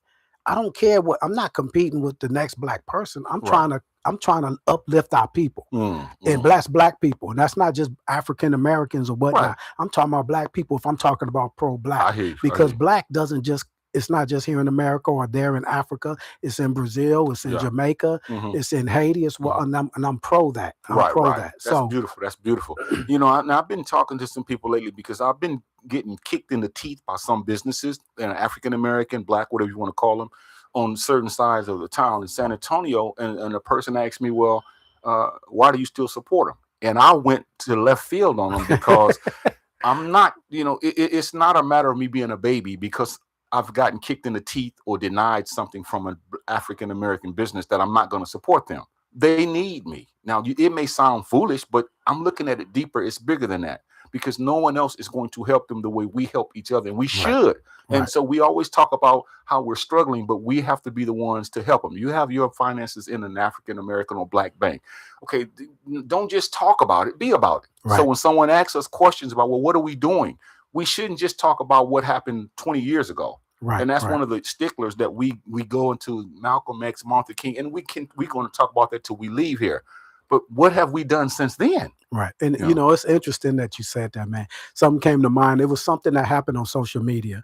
[SPEAKER 4] I don't care I'm not competing with the next black person. I'm trying to uplift our people and bless black people. And that's not just African Americans or whatnot. I'm talking about black people if I'm talking about pro-black. Because black it's not just here in America or there in Africa. It's in Brazil. It's in Jamaica. It's in Haiti as well. And I'm pro that. I'm pro that.
[SPEAKER 3] That's beautiful. That's beautiful. You know, I've been talking to some people lately because I've been getting kicked in the teeth by some businesses, African American, black, whatever you want to call them, on certain sides of the town in San Antonio. And a person asked me, well, why do you still support them? And I went to left field on them because I'm not, you know, it's not a matter of me being a baby because I've gotten kicked in the teeth or denied something from an African American business that I'm not going to support them. They need me. Now, it may sound foolish, but I'm looking at it deeper. It's bigger than that, because no one else is going to help them the way we help each other, and we should. And so we always talk about how we're struggling, but we have to be the ones to help them. You have your finances in an African American or Black bank. Okay, don't just talk about it, be about it. So when someone asks us questions about, well, what are we doing? We shouldn't just talk about what happened 20 years ago. And that's one of the sticklers that we go into Malcolm X, Martin King, and we're going to talk about that till we leave here. But what have we done since then?
[SPEAKER 4] And you know, it's interesting that you said that, man. Something came to mind. It was something that happened on social media.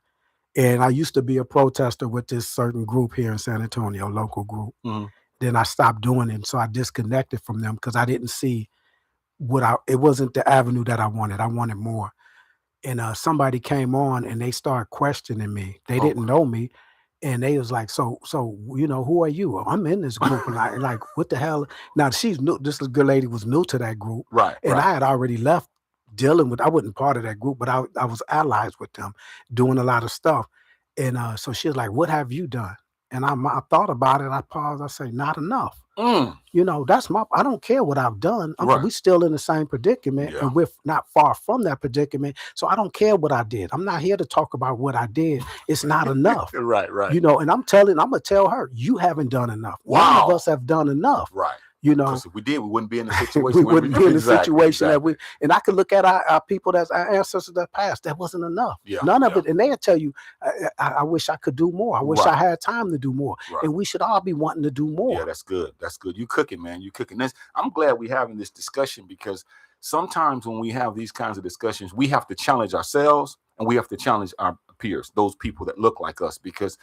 [SPEAKER 4] And I used to be a protester with this certain group here in San Antonio, local group. Then I stopped doing it. So I disconnected from them because I didn't see it wasn't the avenue that I wanted. I wanted more. And somebody came on and they started questioning me. They didn't know me. And they was like, so, you know, who are you? Well, I'm in this group. And I like, what the hell? Now she's new. This good lady was new to that group. And I had already left dealing with, I wasn't part of that group, but I was allies with them doing a lot of stuff. And so she was like, what have you done? And I thought about it. I paused. I say, not enough. You know, I don't care what I've done. We still in the same predicament and we're not far from that predicament. So I don't care what I did. I'm not here to talk about what I did. It's not enough. You know, and I'm going to tell her, you haven't done enough. None of us have done enough. You know,
[SPEAKER 3] if we did, we wouldn't be in the situation.
[SPEAKER 4] We wouldn't be in the situation that and I could look at our people, that's our ancestors that passed. That wasn't enough. None of it. And they'll tell you, I wish I could do more. I wish I had time to do more. And we should all be wanting to do more.
[SPEAKER 3] Yeah, that's good. That's good. You cooking, man. You cooking. I'm glad we're having this discussion, because sometimes when we have these kinds of discussions, we have to challenge ourselves and we have to challenge our peers, those people that look like us, because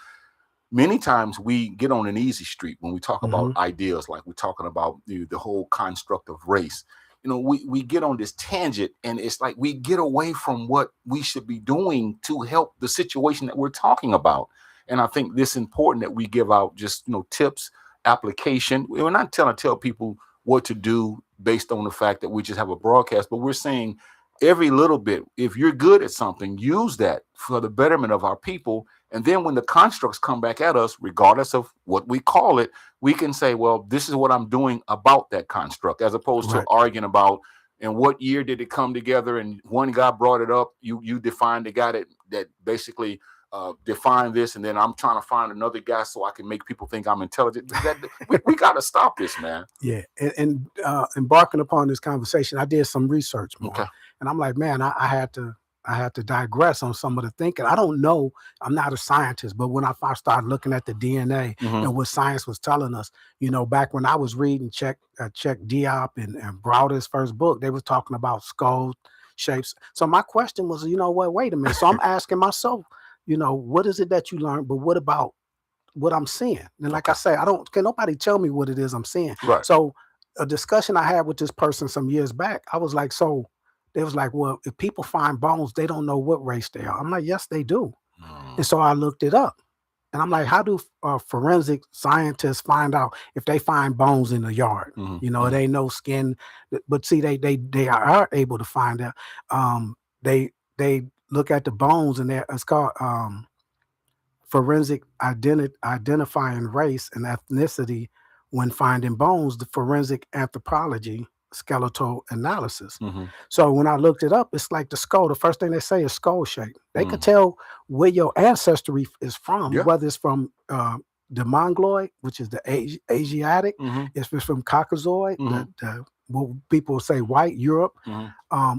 [SPEAKER 3] many times we get on an easy street when we talk about ideas, like we're talking about the whole construct of race. You know, we get on this tangent, and it's like we get away from what we should be doing to help the situation that we're talking about. And I think this is important that we give out just, you know, tips, application. We're not tell people what to do based on the fact that we just have a broadcast, but we're saying every little bit, if you're good at something, use that for the betterment of our people. And then when the constructs come back at us, regardless of what we call it, we can say, well, this is what I'm doing about that construct, as opposed to arguing about, and what year did it come together? And one guy brought it up. You defined the guy that basically defined this. And then I'm trying to find another guy so I can make people think I'm intelligent. We got to stop this, man.
[SPEAKER 4] Yeah. And embarking upon this conversation, I did some research more. And I'm like, man, I had to digress on some of the thinking. I don't know. I'm not a scientist, but when I first started looking at the DNA and what science was telling us, you know, back when I was reading Chuck Diop and Browder's first book, they was talking about skull shapes. So my question was, you know what, wait a minute. So I'm asking myself, you know, what is it that you learned, but what about what I'm seeing? And like I say, can nobody tell me what it is I'm seeing. So a discussion I had with this person some years back, I was like, so they was like, well, if people find bones, they don't know what race they are. I'm like, yes, they do. And so I looked it up. And I'm like, how do forensic scientists find out if they find bones in the yard? You know, it ain't no skin. But see, they are able to find out. They look at the bones, and it's called forensic identifying race and ethnicity when finding bones, the forensic anthropology skeletal analysis. So when I looked it up, it's like the skull. The first thing they say is skull shape. They could tell where your ancestry is from, whether it's from the Mongoloid, which is the Asiatic, if it's from Caucasoid, what people say white Europe,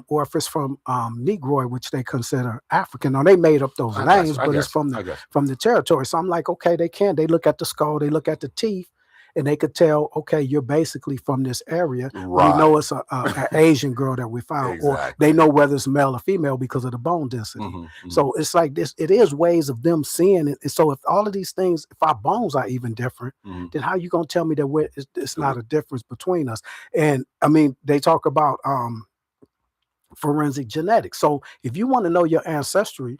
[SPEAKER 4] or if it's from Negroid, which they consider African. Now they made up those names, but it's from the territory. So I'm like, okay, they look at the skull, they look at the teeth, and they could tell, okay, you're basically from this area. We know it's an Asian girl that we found, or they know whether it's male or female because of the bone density. So it's like this. It is ways of them seeing it. And so if all of these things, if our bones are even different, then how you gonna tell me that it's not a difference between us? And I mean, they talk about forensic genetics. So if you want to know your ancestry,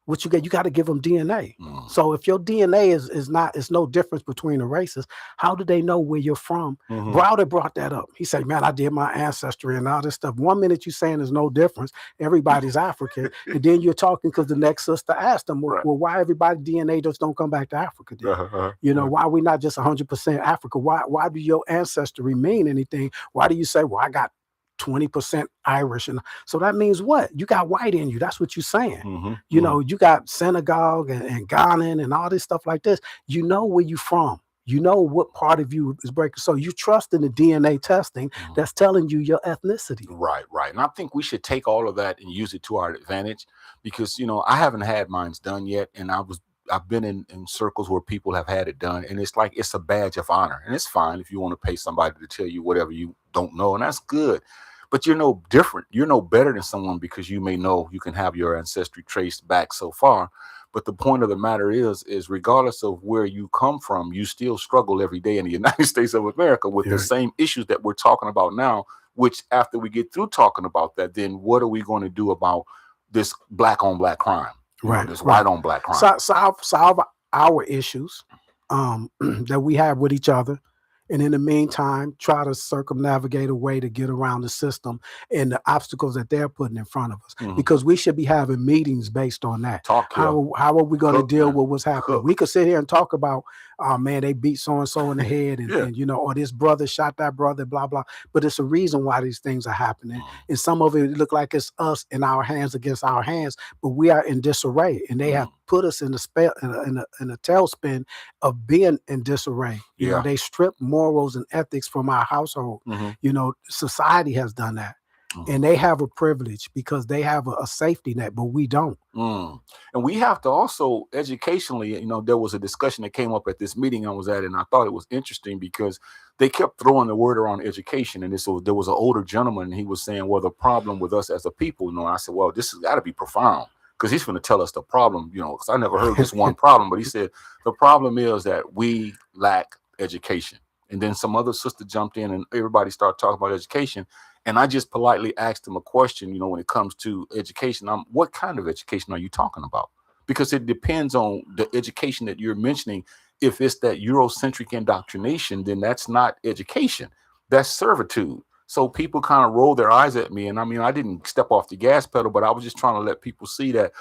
[SPEAKER 4] What you get, you got to give them DNA.
[SPEAKER 3] Mm.
[SPEAKER 4] So if your DNA is not, it's no difference between the races, how do they know where you're from?
[SPEAKER 3] Mhm.
[SPEAKER 4] Browder brought that up. He said, man, I did my ancestry and all this stuff. 1 minute you're saying there's no difference, everybody's African, and then you're talking because the next sister asked them, well,
[SPEAKER 3] Right.
[SPEAKER 4] why everybody DNA just don't come back to Africa then?
[SPEAKER 3] Uh-huh.
[SPEAKER 4] You know, why are we not just 100% Africa? Why do your ancestry mean anything? Why do you say, well, I got 20% Irish? And so that means what? You got white in you. That's what you're saying.
[SPEAKER 3] Mhm.
[SPEAKER 4] You know, you got Senegal and Ghana and all this stuff like this. You know where you from. You know what part of you is breaking. So you trust in the DNA testing
[SPEAKER 3] Mhm.
[SPEAKER 4] that's telling you your ethnicity.
[SPEAKER 3] Right. And I think we should take all of that and use it to our advantage, because, you know, I haven't had mine's done yet. And I've been in circles where people have had it done, and it's like, it's a badge of honor. And it's fine if you want to pay somebody to tell you whatever you don't know, and that's good. But you're no different. You're no better than someone because you may know you can have your ancestry traced back so far. But the point of the matter is regardless of where you come from, you still struggle every day in the United States of America with the same issues that we're talking about now, which after we get through talking about that, then what are we going to do about this black on black crime? You know, this white on black crime.
[SPEAKER 4] Solve our issues that we have with each other. And in the meantime, try to circumnavigate a way to get around the system and the obstacles that they're putting in front of us.
[SPEAKER 3] Mhm.
[SPEAKER 4] Because we should be having meetings based on that.
[SPEAKER 3] Talk,
[SPEAKER 4] How are we going to
[SPEAKER 3] Cook,
[SPEAKER 4] deal
[SPEAKER 3] man.
[SPEAKER 4] with what's happening?
[SPEAKER 3] Cook.
[SPEAKER 4] We could sit here and talk about, oh man, they beat so-and-so in the head and,
[SPEAKER 3] Yeah.
[SPEAKER 4] and, you know, or this brother shot that brother, blah, blah. But it's a reason why these things are happening.
[SPEAKER 3] Mhm.
[SPEAKER 4] And some of it look like it's us in our hands against our hands, but we are in disarray. And they have put us in a tailspin of being in disarray. You know, they strip morals and ethics from our household.
[SPEAKER 3] Mhm.
[SPEAKER 4] You know, society has done that.
[SPEAKER 3] Mhm.
[SPEAKER 4] And they have a privilege because they have a safety net, but we don't.
[SPEAKER 3] And we have to also educationally, you know, there was a discussion that came up at this meeting I was at, and I thought it was interesting because they kept throwing the word around education. And there was an older gentleman, and he was saying, well, the problem with us as a people, you know, and I said, well, this has got to be profound, because he's going to tell us the problem, you know, because I never heard this one problem. But he said, the problem is that we lack education. And then some other sister jumped in and everybody started talking about education. And I just politely asked him a question, you know, when it comes to education, what kind of education are you talking about? Because it depends on the education that you're mentioning. If it's that Eurocentric indoctrination, then that's not education. That's servitude. So people kind of roll their eyes at me. And I mean, I didn't step off the gas pedal, but I was just trying to let people see that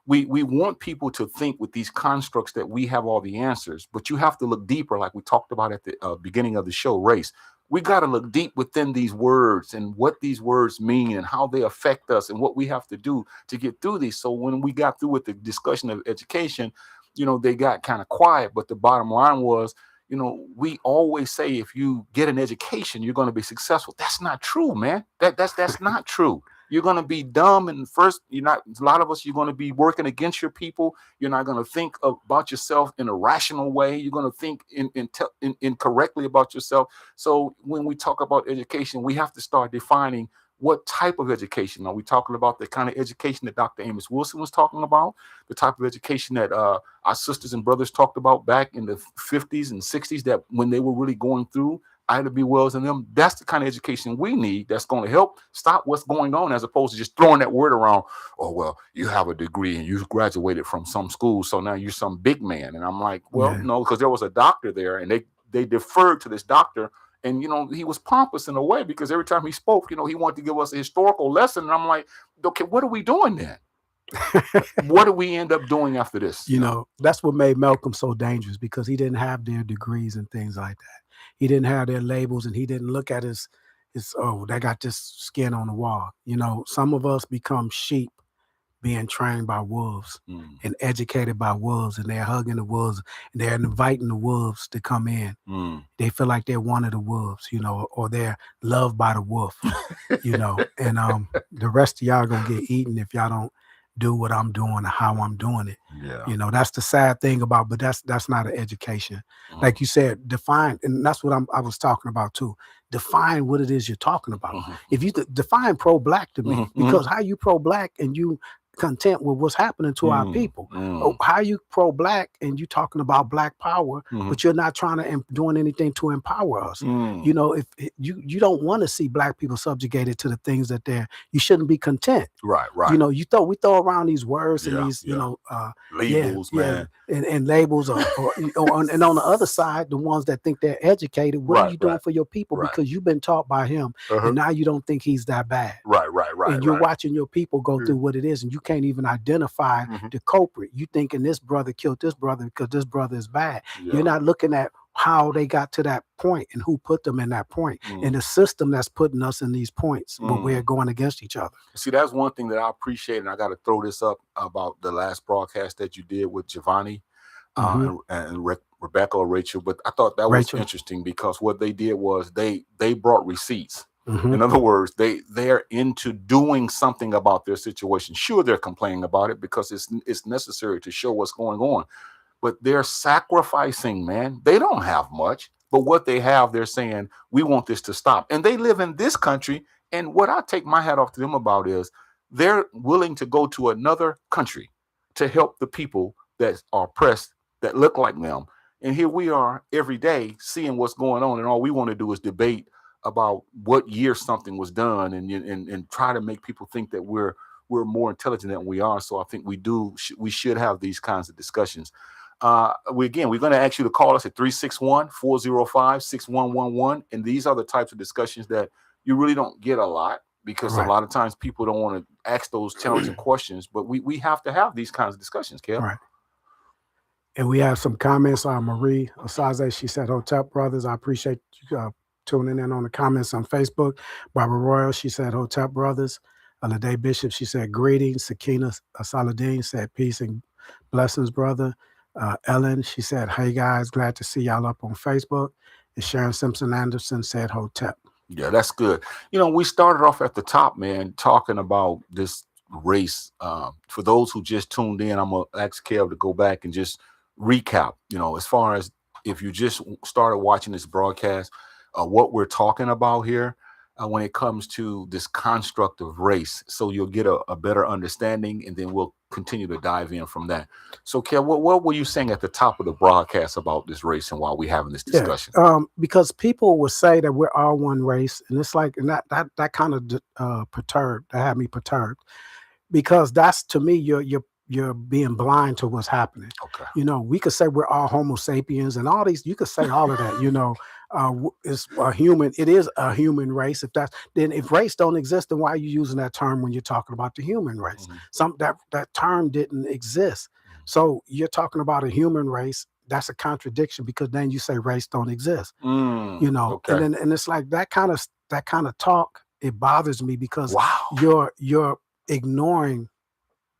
[SPEAKER 3] we want people to think with these constructs that we have all the answers, but you have to look deeper, like we talked about at the beginning of the show, race. We got to look deep within these words and what these words mean and how they affect us and what we have to do to get through these. So when we got through with the discussion of education, you know, they got kind of quiet, but the bottom line was, you know, we always say if you get an education, you're going to be successful. That's not true, man. That's not true. You're going to be dumb. And first, a lot of us, you're going to be working against your people. You're not going to think about yourself in a rational way. You're going to think incorrectly about yourself. So when we talk about education, we have to start defining what type of education. Are we talking about the kind of education that Dr. Amos Wilson was talking about? The type of education that our sisters and brothers talked about back in the 50s and 60s, that when they were really going through Ida B. Wells and them, that's the kind of education we need that's going to help stop what's going on, as opposed to just throwing that word around. Oh, well, you have a degree and you graduated from some school, so now you're some big man. And I'm like, well, no, because there was a doctor there, and they deferred to this doctor. And, you know, he was pompous in a way, because every time he spoke, you know, he wanted to give us a historical lesson. And I'm like, okay, what are we doing then? What do we end up doing after this?
[SPEAKER 4] You know, that's what made Malcolm so dangerous, because he didn't have their degrees and things like that. He didn't have their labels, and he didn't look at his oh, they got this skin on the wall. You know, some of us become sheep being trained by wolves and educated by wolves, and they're hugging the wolves and they're inviting the wolves to come in. They feel like they're one of the wolves, you know, or they're loved by the wolf, you know, and the rest of y'all gonna get eaten if y'all don't do what I'm doing or how I'm doing it.
[SPEAKER 3] Yeah.
[SPEAKER 4] You know, that's the sad thing about, but that's not an education. Like you said, define, and that's what I was talking about too. Define what it is you're talking about. If you define pro-black to me, because how you pro-black and you content with what's happening to our people. How you pro-black and you talking about black power, but you're not trying to doing anything to empower us. You know, if you don't want to see black people subjugated to the things that you shouldn't be content.
[SPEAKER 3] Right.
[SPEAKER 4] You know, we throw around these words and these, you know,
[SPEAKER 3] labels, man,
[SPEAKER 4] and labels, and on the other side, the ones that think they're educated. What are you doing for your people? Because you've been taught by him, and now you don't think he's that bad.
[SPEAKER 3] Right.
[SPEAKER 4] And you're watching your people go through what it is, and you can't even identify the culprit. You thinking this brother killed this brother because this brother is bad. You're not looking at how they got to that point and who put them in that point, and the system that's putting us in these points, but we're going against each other.
[SPEAKER 3] See, that's one thing that I appreciate, and I got to throw this up about the last broadcast that you did with Giovanni and Rebecca or Rachel. But I thought that was interesting because what they did was they brought receipts. In other words, they're into doing something about their situation. Sure, they're complaining about it because it's necessary to show what's going on. But they're sacrificing, man. They don't have much, but what they have, they're saying, we want this to stop. And they live in this country. And what I take my hat off to them about is they're willing to go to another country to help the people that are oppressed, that look like them. And here we are every day seeing what's going on. And all we want to do is debate about what year something was done and try to make people think that we're more intelligent than we are. So I think we should have these kinds of discussions. We're going to ask you to call us at 361-405-6111. And these are the types of discussions that you really don't get a lot because a lot of times people don't want to ask those challenging questions, but we have to have these kinds of discussions, Kev.
[SPEAKER 4] Right. And we have some comments on Marie Osaze. She said, Hotep Brothers, I appreciate you tuning in on the comments on Facebook. Barbara Royal, she said, Hotep Brothers. Ladae Bishop, she said, greetings. Sakina Saladin said, peace and blessings, brother. Ellen, she said, hey guys, glad to see y'all up on Facebook. And Sharon Simpson Anderson said, Hotep.
[SPEAKER 3] Yeah, that's good. You know, we started off at the top, man, talking about this race. For those who just tuned in, I'm going to ask Kev to go back and just recap, you know, as far as if you just started watching this broadcast, what we're talking about here when it comes to this construct of race. So you'll get a better understanding, and then we'll continue to dive in from that. So, Kev, what were you saying at the top of the broadcast about this race and while we're having this discussion?
[SPEAKER 4] Because people would say that we're all one race, and it's like, and that kind of had me perturbed, because that's, to me, you're being blind to what's happening.
[SPEAKER 3] Okay.
[SPEAKER 4] You know, we could say we're all Homo sapiens and all these, you could say all of that, you know, it's a human, it is a human race. If race don't exist, then why are you using that term when you're talking about the human race? That term didn't exist. So you're talking about a human race. That's a contradiction, because then you say race don't exist, you know, and it's like that kind of talk. It bothers me because you're ignoring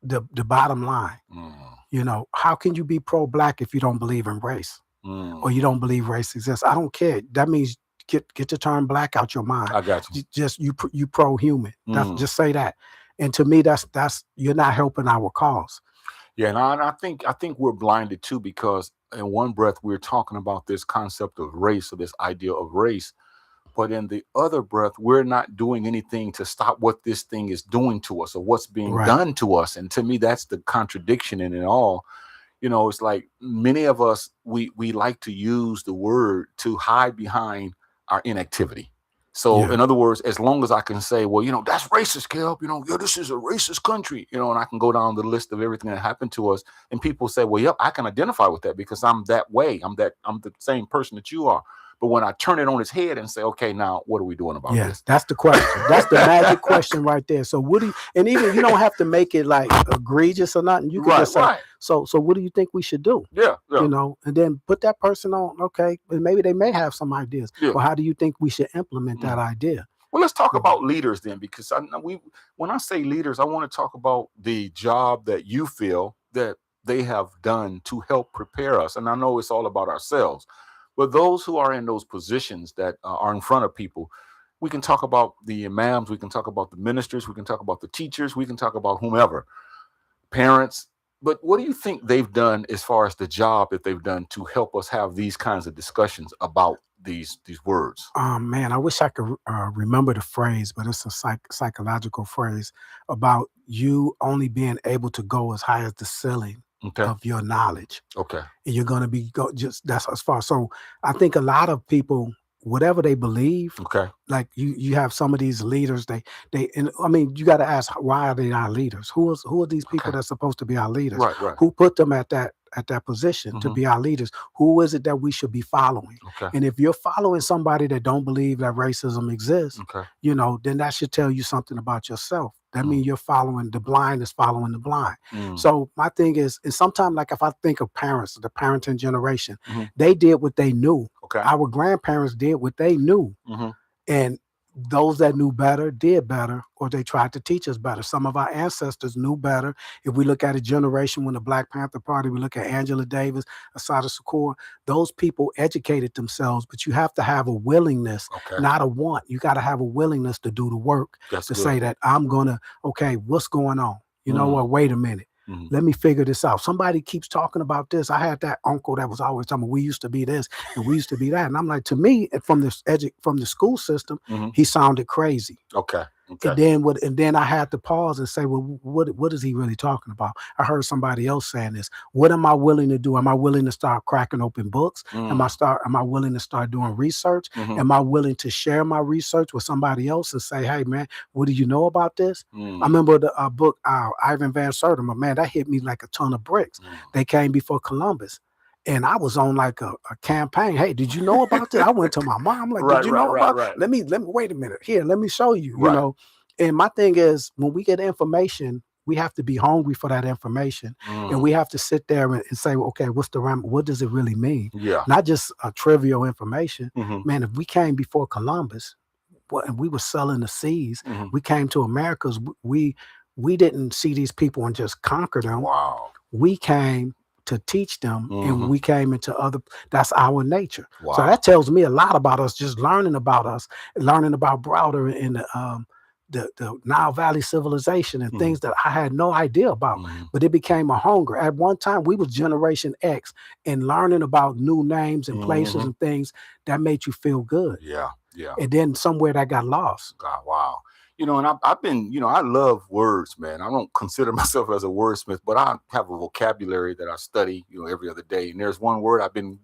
[SPEAKER 4] the bottom line. You know, how can you be pro-black if you don't believe in race or you don't believe race exists? I don't care. That means get the term black out your mind.
[SPEAKER 3] I got you.
[SPEAKER 4] Just you pro-human. Just say that. And to me, that's you're not helping our cause.
[SPEAKER 3] Yeah, and I think we're blinded too, because in one breath we're talking about this concept of race, or this idea of race, but in the other breath, we're not doing anything to stop what this thing is doing to us or what's being done to us. And to me, that's the contradiction in it all. You know, it's like many of us, we like to use the word to hide behind our inactivity. So in other words, as long as I can say, well, you know, that's racist, Kelp, you know, this is a racist country, you know, and I can go down the list of everything that happened to us, and people say, well, yep, I can identify with that because I'm that way. I'm the same person that you are. But when I turn it on its head and say, okay, now what are we doing about this?
[SPEAKER 4] That's the question. That's the magic question right there. So and even you don't have to make it like egregious or nothing. You can just say, so what do you think we should do?
[SPEAKER 3] Yeah.
[SPEAKER 4] You know, and then put that person on, okay, and maybe they may have some ideas. Well, how do you think we should implement that idea?
[SPEAKER 3] Well, let's talk about leaders then, because when I say leaders, I want to talk about the job that you feel that they have done to help prepare us. And I know it's all about ourselves. But those who are in those positions that are in front of people, we can talk about the imams, we can talk about the ministers, we can talk about the teachers, we can talk about whomever, parents, But what do you think they've done as far as the job that they've done to help us have these kinds of discussions about these words?
[SPEAKER 4] Man, I wish I could remember the phrase, but it's a psychological phrase about you only being able to go as high as the ceiling
[SPEAKER 3] Okay.
[SPEAKER 4] of your knowledge,
[SPEAKER 3] Okay.
[SPEAKER 4] and you're going to be just that's as far. So I think a lot of people, whatever they believe,
[SPEAKER 3] Okay.
[SPEAKER 4] like you have some of these leaders, and I mean, you got to ask, why are they our leaders? Who are these people
[SPEAKER 3] Okay.
[SPEAKER 4] that's supposed to be our leaders?
[SPEAKER 3] Right. Right.
[SPEAKER 4] Who put them at that position to
[SPEAKER 3] Mhm.
[SPEAKER 4] be our leaders? Who is it that we should be following?
[SPEAKER 3] Okay.
[SPEAKER 4] And if you're following somebody that don't believe that racism exists,
[SPEAKER 3] Okay.
[SPEAKER 4] then that should tell you something about yourself. That
[SPEAKER 3] Mm.
[SPEAKER 4] means you're following the blind is following the blind.
[SPEAKER 3] Mm.
[SPEAKER 4] So my thing is sometimes, like, if I think of parents, the parenting generation,
[SPEAKER 3] Mhm.
[SPEAKER 4] they did what they knew.
[SPEAKER 3] Okay.
[SPEAKER 4] Our grandparents did what they knew.
[SPEAKER 3] Mhm.
[SPEAKER 4] And those that knew better did better, or they tried to teach us better. Some of our ancestors knew better. If we look at a generation when the Black Panther Party, we look at Angela Davis, Assata Shakur, those people educated themselves, but you have to have a willingness,
[SPEAKER 3] Okay.
[SPEAKER 4] not a want. You got to have a willingness to do the work,
[SPEAKER 3] That's
[SPEAKER 4] to
[SPEAKER 3] good.
[SPEAKER 4] say that okay, what's going on? You know what? Wait a minute.
[SPEAKER 3] Mhm.
[SPEAKER 4] Let me figure this out. Somebody keeps talking about this. I had that uncle that was always telling me, we used to be this and we used to be that. And I'm like, to me, from the school system,
[SPEAKER 3] Mhm.
[SPEAKER 4] he sounded crazy.
[SPEAKER 3] Okay. Okay.
[SPEAKER 4] And then I had to pause and say, well, what is he really talking about? I heard somebody else saying this. What am I willing to do? Am I willing to start cracking open books? Am I willing to start doing research?
[SPEAKER 3] Mhm.
[SPEAKER 4] Am I willing to share my research with somebody else and say, hey man, what do you know about this?
[SPEAKER 3] Mm.
[SPEAKER 4] I remember the book, Ivan Van Sertima, man, that hit me like a ton of bricks.
[SPEAKER 3] Mm.
[SPEAKER 4] They came before Columbus. And I was on like a campaign. Hey, did you know about this? I went to my mom, like,
[SPEAKER 3] Right,
[SPEAKER 4] did you
[SPEAKER 3] right,
[SPEAKER 4] know
[SPEAKER 3] right,
[SPEAKER 4] about?
[SPEAKER 3] right.
[SPEAKER 4] Let me wait a minute. Here, let me show you.
[SPEAKER 3] Right.
[SPEAKER 4] You know. And my thing is, when we get information, we have to be hungry for that information, and we have to sit there and say, well, okay, what does it really mean?
[SPEAKER 3] Yeah.
[SPEAKER 4] Not just a trivial information.
[SPEAKER 3] Mhm.
[SPEAKER 4] Man, if we came before Columbus, and we were selling the seas,
[SPEAKER 3] Mhm.
[SPEAKER 4] we came to Americas. We didn't see these people and just conquer them.
[SPEAKER 3] Wow.
[SPEAKER 4] We came to teach them, and
[SPEAKER 3] Mhm.
[SPEAKER 4] we came into that's our nature.
[SPEAKER 3] Wow.
[SPEAKER 4] So that tells me a lot about us, just learning about us, learning about Browder and the Nile Valley civilization and
[SPEAKER 3] Mhm.
[SPEAKER 4] things that I had no idea about.
[SPEAKER 3] Mhm.
[SPEAKER 4] But it became a hunger. At one time, we was Generation X, and learning about new names and places
[SPEAKER 3] Mhm.
[SPEAKER 4] and things that made you feel good.
[SPEAKER 3] Yeah. Yeah.
[SPEAKER 4] And then somewhere that got lost.
[SPEAKER 3] God, wow. And I've been, I love words, man. I don't consider myself as a wordsmith, but I have a vocabulary that I study, every other day. And there's one word I've been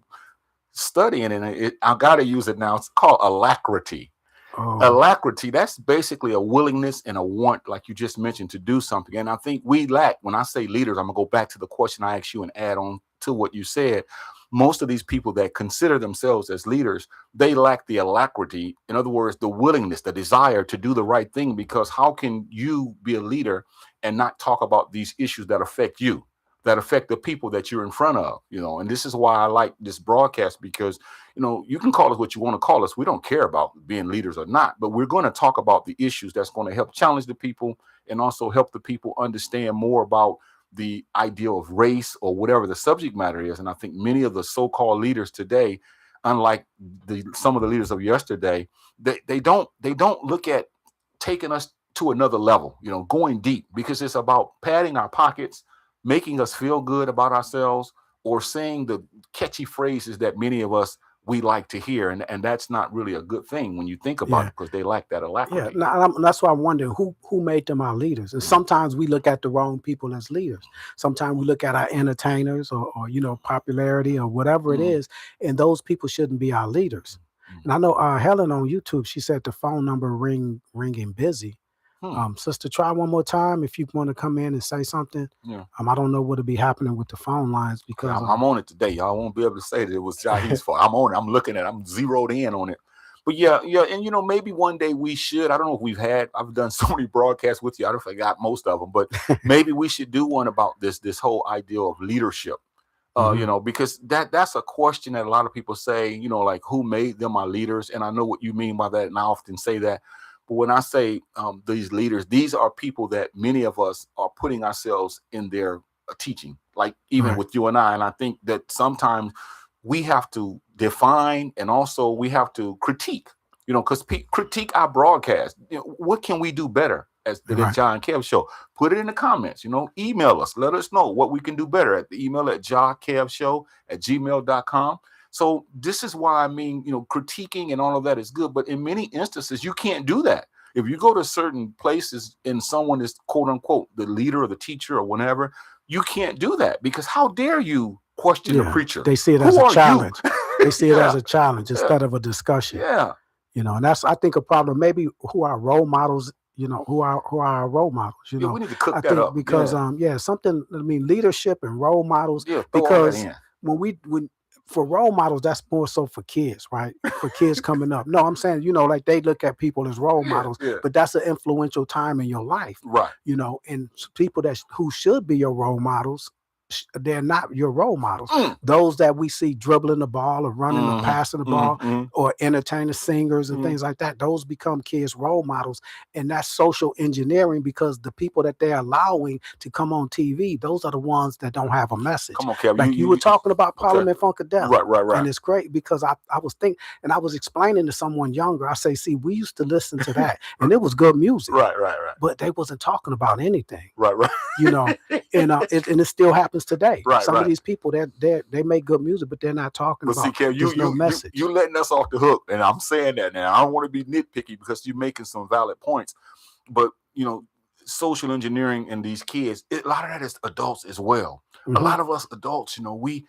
[SPEAKER 3] studying, and I got to use it now. It's called alacrity.
[SPEAKER 4] Oh,
[SPEAKER 3] Alacrity, that's basically a willingness and a want, like you just mentioned, to do something. And I think we lack, when I say leaders, I'm going to go back to the question I asked you and add on to what you said. Most of these people that consider themselves as leaders, they lack the alacrity. In other words, the willingness, the desire to do the right thing, because how can you be a leader and not talk about these issues that affect you, that affect the people that you're in front of, and this is why I like this broadcast, because, you can call us what you want to call us. We don't care about being leaders or not, but we're going to talk about the issues that's going to help challenge the people and also help the people understand more about the idea of race or whatever the subject matter is. And I think many of the so-called leaders today, unlike some of the leaders of yesterday, they don't look at taking us to another level, going deep, because it's about padding our pockets, making us feel good about ourselves, or saying the catchy phrases that many of us we like to hear, and that's not really a good thing when you think about it, because they lack that
[SPEAKER 4] yeah.
[SPEAKER 3] alacrity.
[SPEAKER 4] That's why I wonder who made them our leaders. And sometimes we look at the wrong people as leaders. Sometimes we look at our entertainers or popularity or whatever it is, and those people shouldn't be our leaders. And I know Helen on YouTube, she said the phone number ringing busy. Sister, try one more time if you want to come in and say something.
[SPEAKER 3] Yeah.
[SPEAKER 4] I don't know what'll be happening with the phone lines, because
[SPEAKER 3] I'm on it today. Y'all won't be able to say that it was Jahi's fault. I'm on it. I'm looking at it. I'm zeroed in on it. But yeah. And maybe one day we should. I don't know if I've done so many broadcasts with you. I don't forgot most of them, but maybe we should do one about this whole idea of leadership. Because that's a question that a lot of people say, like, who made them our leaders? And I know what you mean by that, and I often say that. But when I say these leaders, these are people that many of us are putting ourselves in their teaching, like even with you and I. And I think that sometimes we have to define, and also we have to critique, because critique our broadcast. What can we do better as the
[SPEAKER 4] Right.
[SPEAKER 3] John Kev Show. Put it in the comments, email us. Let us know what we can do better at the email at johnkevshow@gmail.com. So this is why, critiquing and all of that is good. But in many instances, you can't do that. If you go to certain places and someone is, quote unquote, the leader or the teacher or whatever, you can't do that, because how dare you question the preacher?
[SPEAKER 4] They see it
[SPEAKER 3] Who
[SPEAKER 4] as a
[SPEAKER 3] are you?
[SPEAKER 4] challenge. They see it
[SPEAKER 3] Yeah.
[SPEAKER 4] as a challenge instead of a discussion.
[SPEAKER 3] Yeah.
[SPEAKER 4] And that's, I think, a problem. Maybe who are role models, who are our role models,
[SPEAKER 3] Yeah, we need to cook
[SPEAKER 4] I
[SPEAKER 3] that
[SPEAKER 4] think
[SPEAKER 3] up.
[SPEAKER 4] because leadership and role models,
[SPEAKER 3] Yeah, throw all
[SPEAKER 4] because
[SPEAKER 3] that in.
[SPEAKER 4] when for role models, that's more so for kids, right? For kids coming up. No, I'm saying, like they look at people as role models,
[SPEAKER 3] Yeah.
[SPEAKER 4] but that's an influential time in your life,
[SPEAKER 3] Right.
[SPEAKER 4] and people who should be your role models, they're not your role models.
[SPEAKER 3] Mm.
[SPEAKER 4] Those that we see dribbling the ball or running or
[SPEAKER 3] Mhm.
[SPEAKER 4] passing the ball
[SPEAKER 3] Mhm.
[SPEAKER 4] or entertaining singers and
[SPEAKER 3] Mhm.
[SPEAKER 4] things like that, those become kids' role models. And that's social engineering, because the people that they're allowing to come on TV, those are the ones that don't have a message.
[SPEAKER 3] Come on, Kev.
[SPEAKER 4] Like you were talking about
[SPEAKER 3] okay.
[SPEAKER 4] Parliament Funkadelic.
[SPEAKER 3] Right.
[SPEAKER 4] And it's great because I was thinking, and I was explaining to someone younger, I say, see, we used to listen to that and it was good music.
[SPEAKER 3] Right.
[SPEAKER 4] But they wasn't talking about anything,
[SPEAKER 3] Right.
[SPEAKER 4] and it still happens today.
[SPEAKER 3] Right,
[SPEAKER 4] Some
[SPEAKER 3] right.
[SPEAKER 4] of these people they make good music, but they're not talking
[SPEAKER 3] But see,
[SPEAKER 4] about.
[SPEAKER 3] Kev,
[SPEAKER 4] There's no
[SPEAKER 3] you
[SPEAKER 4] message.
[SPEAKER 3] you letting us off the hook, and I'm saying that now. I don't want to be nitpicky because you're making some valid points, but social engineering and these kids, a lot of that is adults as well.
[SPEAKER 4] Mhm.
[SPEAKER 3] A lot of us adults, we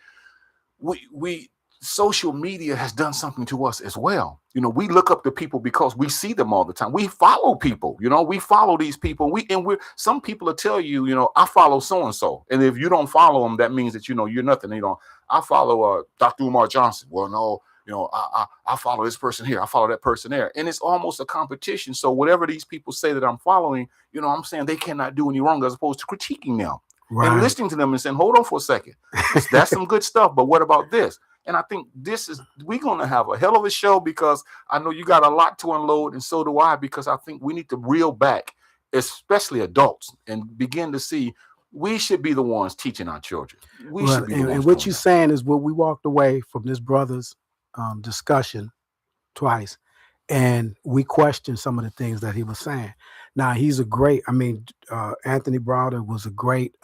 [SPEAKER 3] social media has done something to us as well. We look up to people because we see them all the time. We follow people, we follow these people. Some people will tell you, I follow so-and-so. And if you don't follow them, that means that, you're nothing. I follow Dr. Umar Johnson. Well, no, I follow this person here. I follow that person there. And it's almost a competition. So whatever these people say that I'm following, I'm saying they cannot do any wrong, as opposed to critiquing them.
[SPEAKER 4] Right.
[SPEAKER 3] And listening to them and saying, hold on for a second. That's some good stuff. But what about this? And I think we're going to have a hell of a show, because I know you got a lot to unload, and so do I, because I think we need to reel back, especially adults, and begin to see we should be the ones teaching our children. We should be the ones.
[SPEAKER 4] And what
[SPEAKER 3] doing
[SPEAKER 4] you're
[SPEAKER 3] that.
[SPEAKER 4] saying is what we walked away from this brother's discussion twice, and we questioned some of the things that he was saying. Now he's Anthony Browder was a great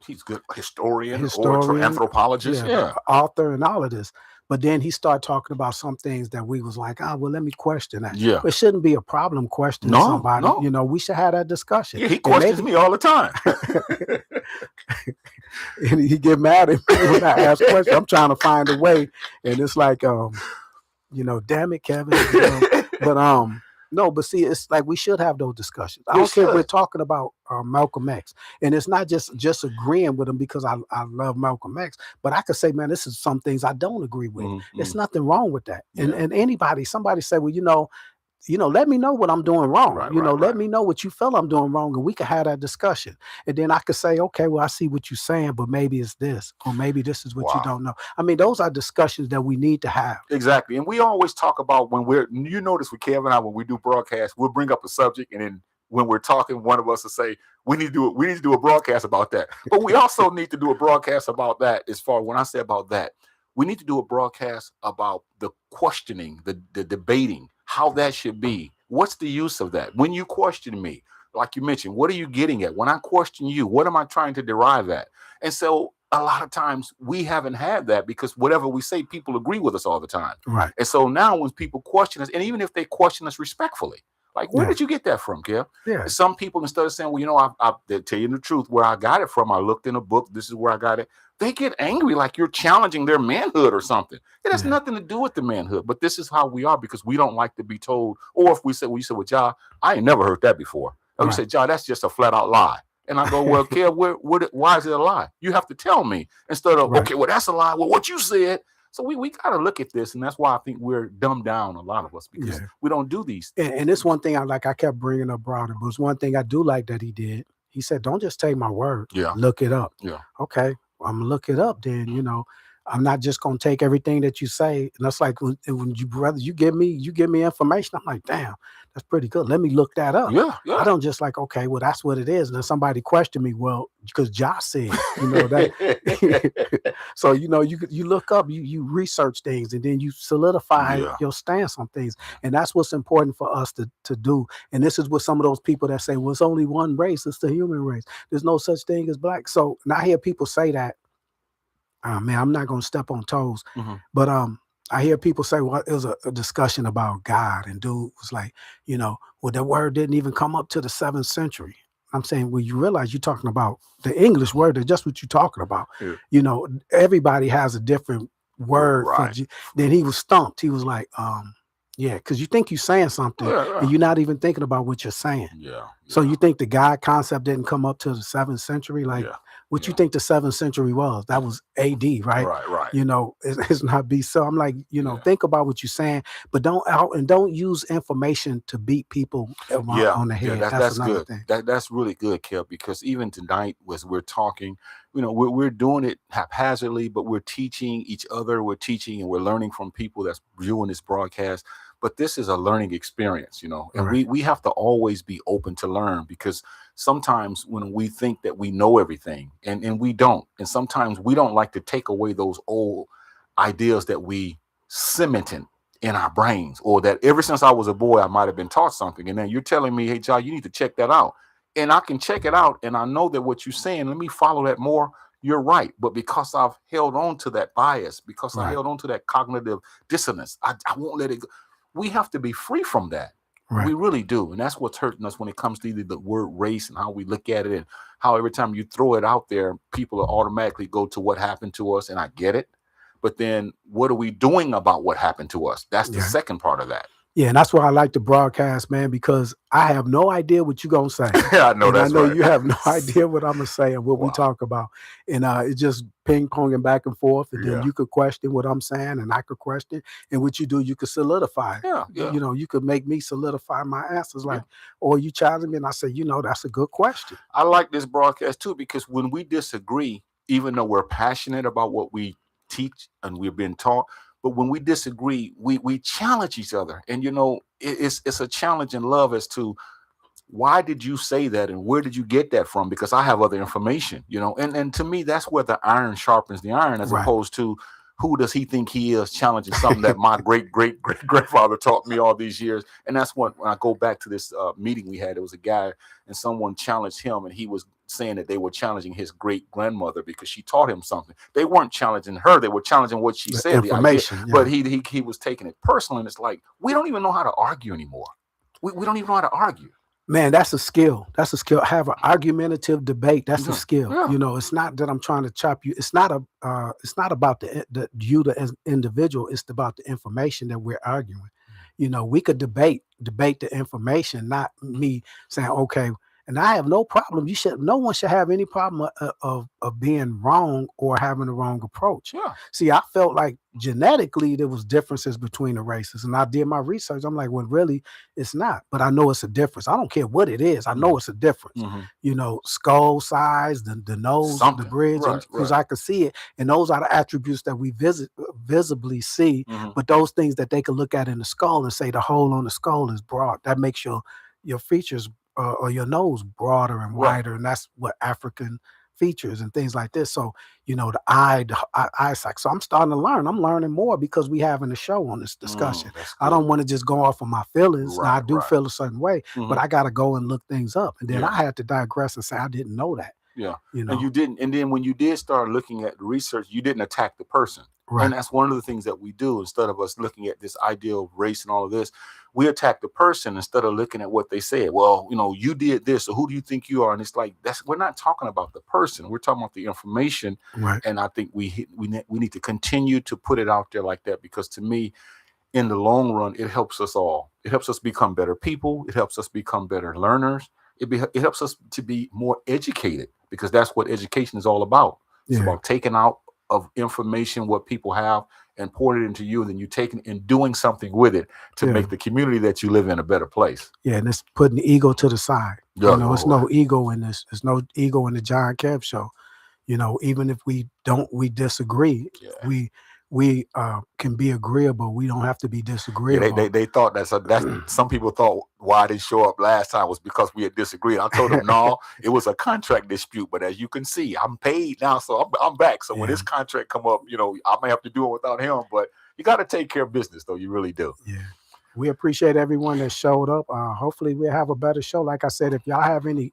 [SPEAKER 3] He's a good historian,
[SPEAKER 4] historian,
[SPEAKER 3] anthropologist,
[SPEAKER 4] author, and all of this. But then he started talking about some things that we was like, let me question that.
[SPEAKER 3] Yeah.
[SPEAKER 4] It shouldn't be a problem questioning somebody.
[SPEAKER 3] No.
[SPEAKER 4] We should have that discussion.
[SPEAKER 3] Yeah, he questions me all the time.
[SPEAKER 4] And he get mad at me when I ask questions. I'm trying to find a way, and it's like, damn it, Kevin. But no, but see, it's like we should have those discussions. I don't care if we're talking about Malcolm X, and it's not just agreeing with him because I love Malcolm X, but I could say, man, this is some things I don't agree with.
[SPEAKER 3] Mm-hmm.
[SPEAKER 4] There's nothing wrong with that.
[SPEAKER 3] Yeah.
[SPEAKER 4] And somebody say, well, let me know what I'm doing wrong. Let me know what you feel I'm doing wrong, and we can have that discussion. And then I could say, okay, well, I see what you're saying, but maybe it's this, or maybe this is what you don't know. I mean, those are discussions that we need to have.
[SPEAKER 3] Exactly. And we always talk about you notice with Kevin and I, when we do broadcasts, we'll bring up a subject, and then when we're talking, one of us will say, we need to do a broadcast about that. But we also need to do a broadcast about that. As far when I say about that, we need to do a broadcast about the questioning, the debating, how that should be. What's the use of that? When you question me, like you mentioned, what are you getting at? When I question you, what am I trying to derive at? And so a lot of times we haven't had that, because whatever we say, people agree with us all the time.
[SPEAKER 4] Right.
[SPEAKER 3] And so now when people question us, and even if they question us respectfully, like, where did you get that from, Kev?
[SPEAKER 4] Yeah.
[SPEAKER 3] Some people, instead of saying, well, I tell you the truth, where I got it from, I looked in a book, this is where I got it. They get angry like you're challenging their manhood or something. It has nothing to do with the manhood, but this is how we are, because we don't like to be told. Or if we say, well, you said, well, Ja, I ain't never heard that before. Or you say, Ja, that's just a flat out lie. And I go, well, Kev, why is it a lie? You have to tell me, instead of, okay, well, that's a lie. Well, what you said. So we got to look at this, and that's why I think we're dumbed down, a lot of us, because we don't do these things.
[SPEAKER 4] And it's one thing I kept bringing up Browder, but it's one thing I do like that he did. He said, don't just take my word.
[SPEAKER 3] Yeah.
[SPEAKER 4] Look it up.
[SPEAKER 3] Yeah.
[SPEAKER 4] Okay, I'm going to look it up then, I'm not just gonna take everything that you say. And that's like when you brother, you give me information. I'm like, damn, that's pretty good. Let me look that up.
[SPEAKER 3] Yeah,
[SPEAKER 4] I don't just like, okay, well, that's what it is. And then somebody question me, well, because Josh said, that. So you look up, you research things, and then you solidify
[SPEAKER 3] Yeah.
[SPEAKER 4] your stance on things. And that's what's important for us to do. And this is what some of those people that say, well, it's only one race, it's the human race. There's no such thing as black. So and I hear people say that. Man, I'm not gonna step on toes,
[SPEAKER 3] Mhm.
[SPEAKER 4] but I hear people say, well, it was a discussion about God, and dude was like, well, that word didn't even come up to the 7th century. I'm saying, well, you realize you're talking about the English word, that's just what you're talking about.
[SPEAKER 3] Yeah.
[SPEAKER 4] Everybody has a different word.
[SPEAKER 3] Right.
[SPEAKER 4] Then he was stumped. He was like, yeah, because you think you're saying something,
[SPEAKER 3] Yeah.
[SPEAKER 4] and you're not even thinking about what you're saying.
[SPEAKER 3] Yeah.
[SPEAKER 4] So you think the God concept didn't come up to the 7th century? Like,
[SPEAKER 3] Yeah.
[SPEAKER 4] what you think the 7th century was? That was AD, right?
[SPEAKER 3] Right.
[SPEAKER 4] It's not B. So I'm like, think about what you're saying, but don't use information to beat people on the head.
[SPEAKER 3] That's
[SPEAKER 4] another
[SPEAKER 3] good.
[SPEAKER 4] thing.
[SPEAKER 3] That's really good, Kev, because even tonight, as we're talking, we're doing it haphazardly, but we're teaching each other, we're teaching and we're learning from people that's viewing this broadcast. But this is a learning experience, and
[SPEAKER 4] Right.
[SPEAKER 3] we have to always be open to learn, because sometimes when we think that we know everything and we don't, and sometimes we don't like to take away those old ideas that we cemented in our brains, or that ever since I was a boy, I might have been taught something. And then you're telling me, hey, John, you need to check that out. And I can check it out. And I know that what you're saying, let me follow that more. You're right. But because I've held on to that bias, because I
[SPEAKER 4] Right.
[SPEAKER 3] held on to that cognitive dissonance, I won't let it go. We have to be free from that.
[SPEAKER 4] Right.
[SPEAKER 3] We really do. And that's what's hurting us when it comes to either the word race and how we look at it, and how every time you throw it out there, people automatically go to what happened to us. And I get it. But then what are we doing about what happened to us? That's the
[SPEAKER 4] Yeah.
[SPEAKER 3] second part of that.
[SPEAKER 4] Yeah, and that's why I like to broadcast, man, because I have no idea what you're gonna say.
[SPEAKER 3] Yeah, I know
[SPEAKER 4] And
[SPEAKER 3] that's
[SPEAKER 4] I know
[SPEAKER 3] right.
[SPEAKER 4] you have no idea what I'm gonna say and what we
[SPEAKER 3] Wow.
[SPEAKER 4] talk about. And it's just ping ponging back and forth. And
[SPEAKER 3] Yeah.
[SPEAKER 4] then you could question what I'm saying, and I could question. And what you do, you could solidify.
[SPEAKER 3] Yeah.
[SPEAKER 4] You could make me solidify my answers. Like, or you challenge me, and I say, that's a good question.
[SPEAKER 3] I like this broadcast too, because when we disagree, even though we're passionate about what we teach and we've been taught, but when we disagree, we challenge each other. And it's a challenge in love as to why did you say that and where did you get that from? Because I have other information, and to me, that's where the iron sharpens the iron, as
[SPEAKER 4] Right.
[SPEAKER 3] opposed to who does he think he is challenging something that my great grandfather taught me all these years. And that's when I go back to this meeting we had, it was a guy and someone challenged him, and he was saying that they were challenging his great grandmother because she taught him something. They weren't challenging her, they were challenging what she said, the idea.
[SPEAKER 4] Information.
[SPEAKER 3] But he was taking it personal, and it's like, we don't even know how to argue anymore. We don't even know how to argue.
[SPEAKER 4] Man, that's a skill. That's a skill. Have an argumentative debate. That's a
[SPEAKER 3] Yeah.
[SPEAKER 4] skill.
[SPEAKER 3] Yeah.
[SPEAKER 4] It's not that I'm trying to chop you. It's not about the individual. It's about the information that we're arguing. We could debate the information, not me saying, okay. And I have no problem. No one should have any problem of being wrong or having the wrong approach.
[SPEAKER 3] Yeah.
[SPEAKER 4] See, I felt like genetically there was differences between the races, and I did my research. I'm like, well, really, it's not. But I know it's a difference. I don't care what it is. I know it's a difference.
[SPEAKER 3] Mhm.
[SPEAKER 4] Skull size, the nose,
[SPEAKER 3] Something.
[SPEAKER 4] the bridge,
[SPEAKER 3] Right,
[SPEAKER 4] because
[SPEAKER 3] right.
[SPEAKER 4] I could see it. And those are the attributes that we visibly see.
[SPEAKER 3] Mhm.
[SPEAKER 4] But those things that they could look at in the skull and say the hole on the skull is broad. That makes your features or your nose broader and
[SPEAKER 3] Right.
[SPEAKER 4] wider, and that's what African features and things like this. So the eyesight. So I'm starting to learn. I'm learning more because we having a show on this discussion.
[SPEAKER 3] That's
[SPEAKER 4] I
[SPEAKER 3] good.
[SPEAKER 4] don't want to just go off of my feelings. Now, I
[SPEAKER 3] Right,
[SPEAKER 4] do
[SPEAKER 3] right.
[SPEAKER 4] feel a certain way,
[SPEAKER 3] Mhm.
[SPEAKER 4] but I got to go and look things up. And then
[SPEAKER 3] Yeah.
[SPEAKER 4] I had to digress and say I didn't know that.
[SPEAKER 3] Yeah.
[SPEAKER 4] You know,
[SPEAKER 3] And you didn't. And then when you did start looking at the research, you didn't attack the person.
[SPEAKER 4] right?
[SPEAKER 3] And that's one of the things that we do. Instead of us looking at this idea of race and all of this, we attack the person instead of looking at what they said. Well, you did this, so who do you think you are? And it's like, we're not talking about the person. We're talking about the information.
[SPEAKER 4] Right.
[SPEAKER 3] And I think we need to continue to put it out there like that, because to me, in the long run, it helps us all. It helps us become better people. It helps us become better learners. It helps us to be more educated, because that's what education is all about. It's
[SPEAKER 4] Yeah.
[SPEAKER 3] about taking out of information what people have and pouring it into you, and then you taking and doing something with it to
[SPEAKER 4] Yeah.
[SPEAKER 3] make the community that you live in a better place.
[SPEAKER 4] Yeah, and it's putting the ego to the side.
[SPEAKER 3] Yeah,
[SPEAKER 4] It's no ego in this. There's no ego in the John Kev show. You know, even if we disagree,
[SPEAKER 3] Yeah.
[SPEAKER 4] we can be agreeable. We don't have to be
[SPEAKER 3] Yeah,
[SPEAKER 4] disagreeable.
[SPEAKER 3] they thought that's some people thought why I didn't show up last time was because we had disagreed. I told them no, it was a contract dispute. But as you can see, I'm paid now, so I'm back. So when
[SPEAKER 4] Yeah.
[SPEAKER 3] this contract come up, you know, I may have to do it without him. But you got to take care of business, though. You really do.
[SPEAKER 4] Yeah. We appreciate everyone that showed up. Hopefully we'll have a better show. Like I said, if y'all have any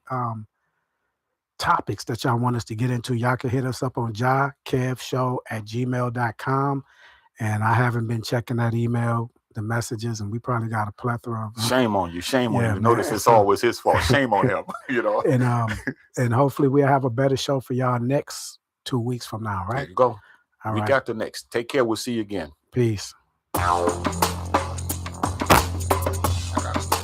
[SPEAKER 4] topics that y'all want us to get into, y'all can hit us up on jakevshow@gmail.com. And I haven't been checking that email, the messages, and we probably got a plethora of them.
[SPEAKER 3] Shame on you. Shame on
[SPEAKER 4] Yeah,
[SPEAKER 3] you. Notice
[SPEAKER 4] man.
[SPEAKER 3] it's always his fault. Shame on him. You know.
[SPEAKER 4] And hopefully we'll have a better show for y'all next 2 weeks from now,
[SPEAKER 3] There
[SPEAKER 4] right?
[SPEAKER 3] you go.
[SPEAKER 4] All
[SPEAKER 3] Week
[SPEAKER 4] right.
[SPEAKER 3] after next. Take care. We'll see you again.
[SPEAKER 4] Peace.
[SPEAKER 3] I gotta stop.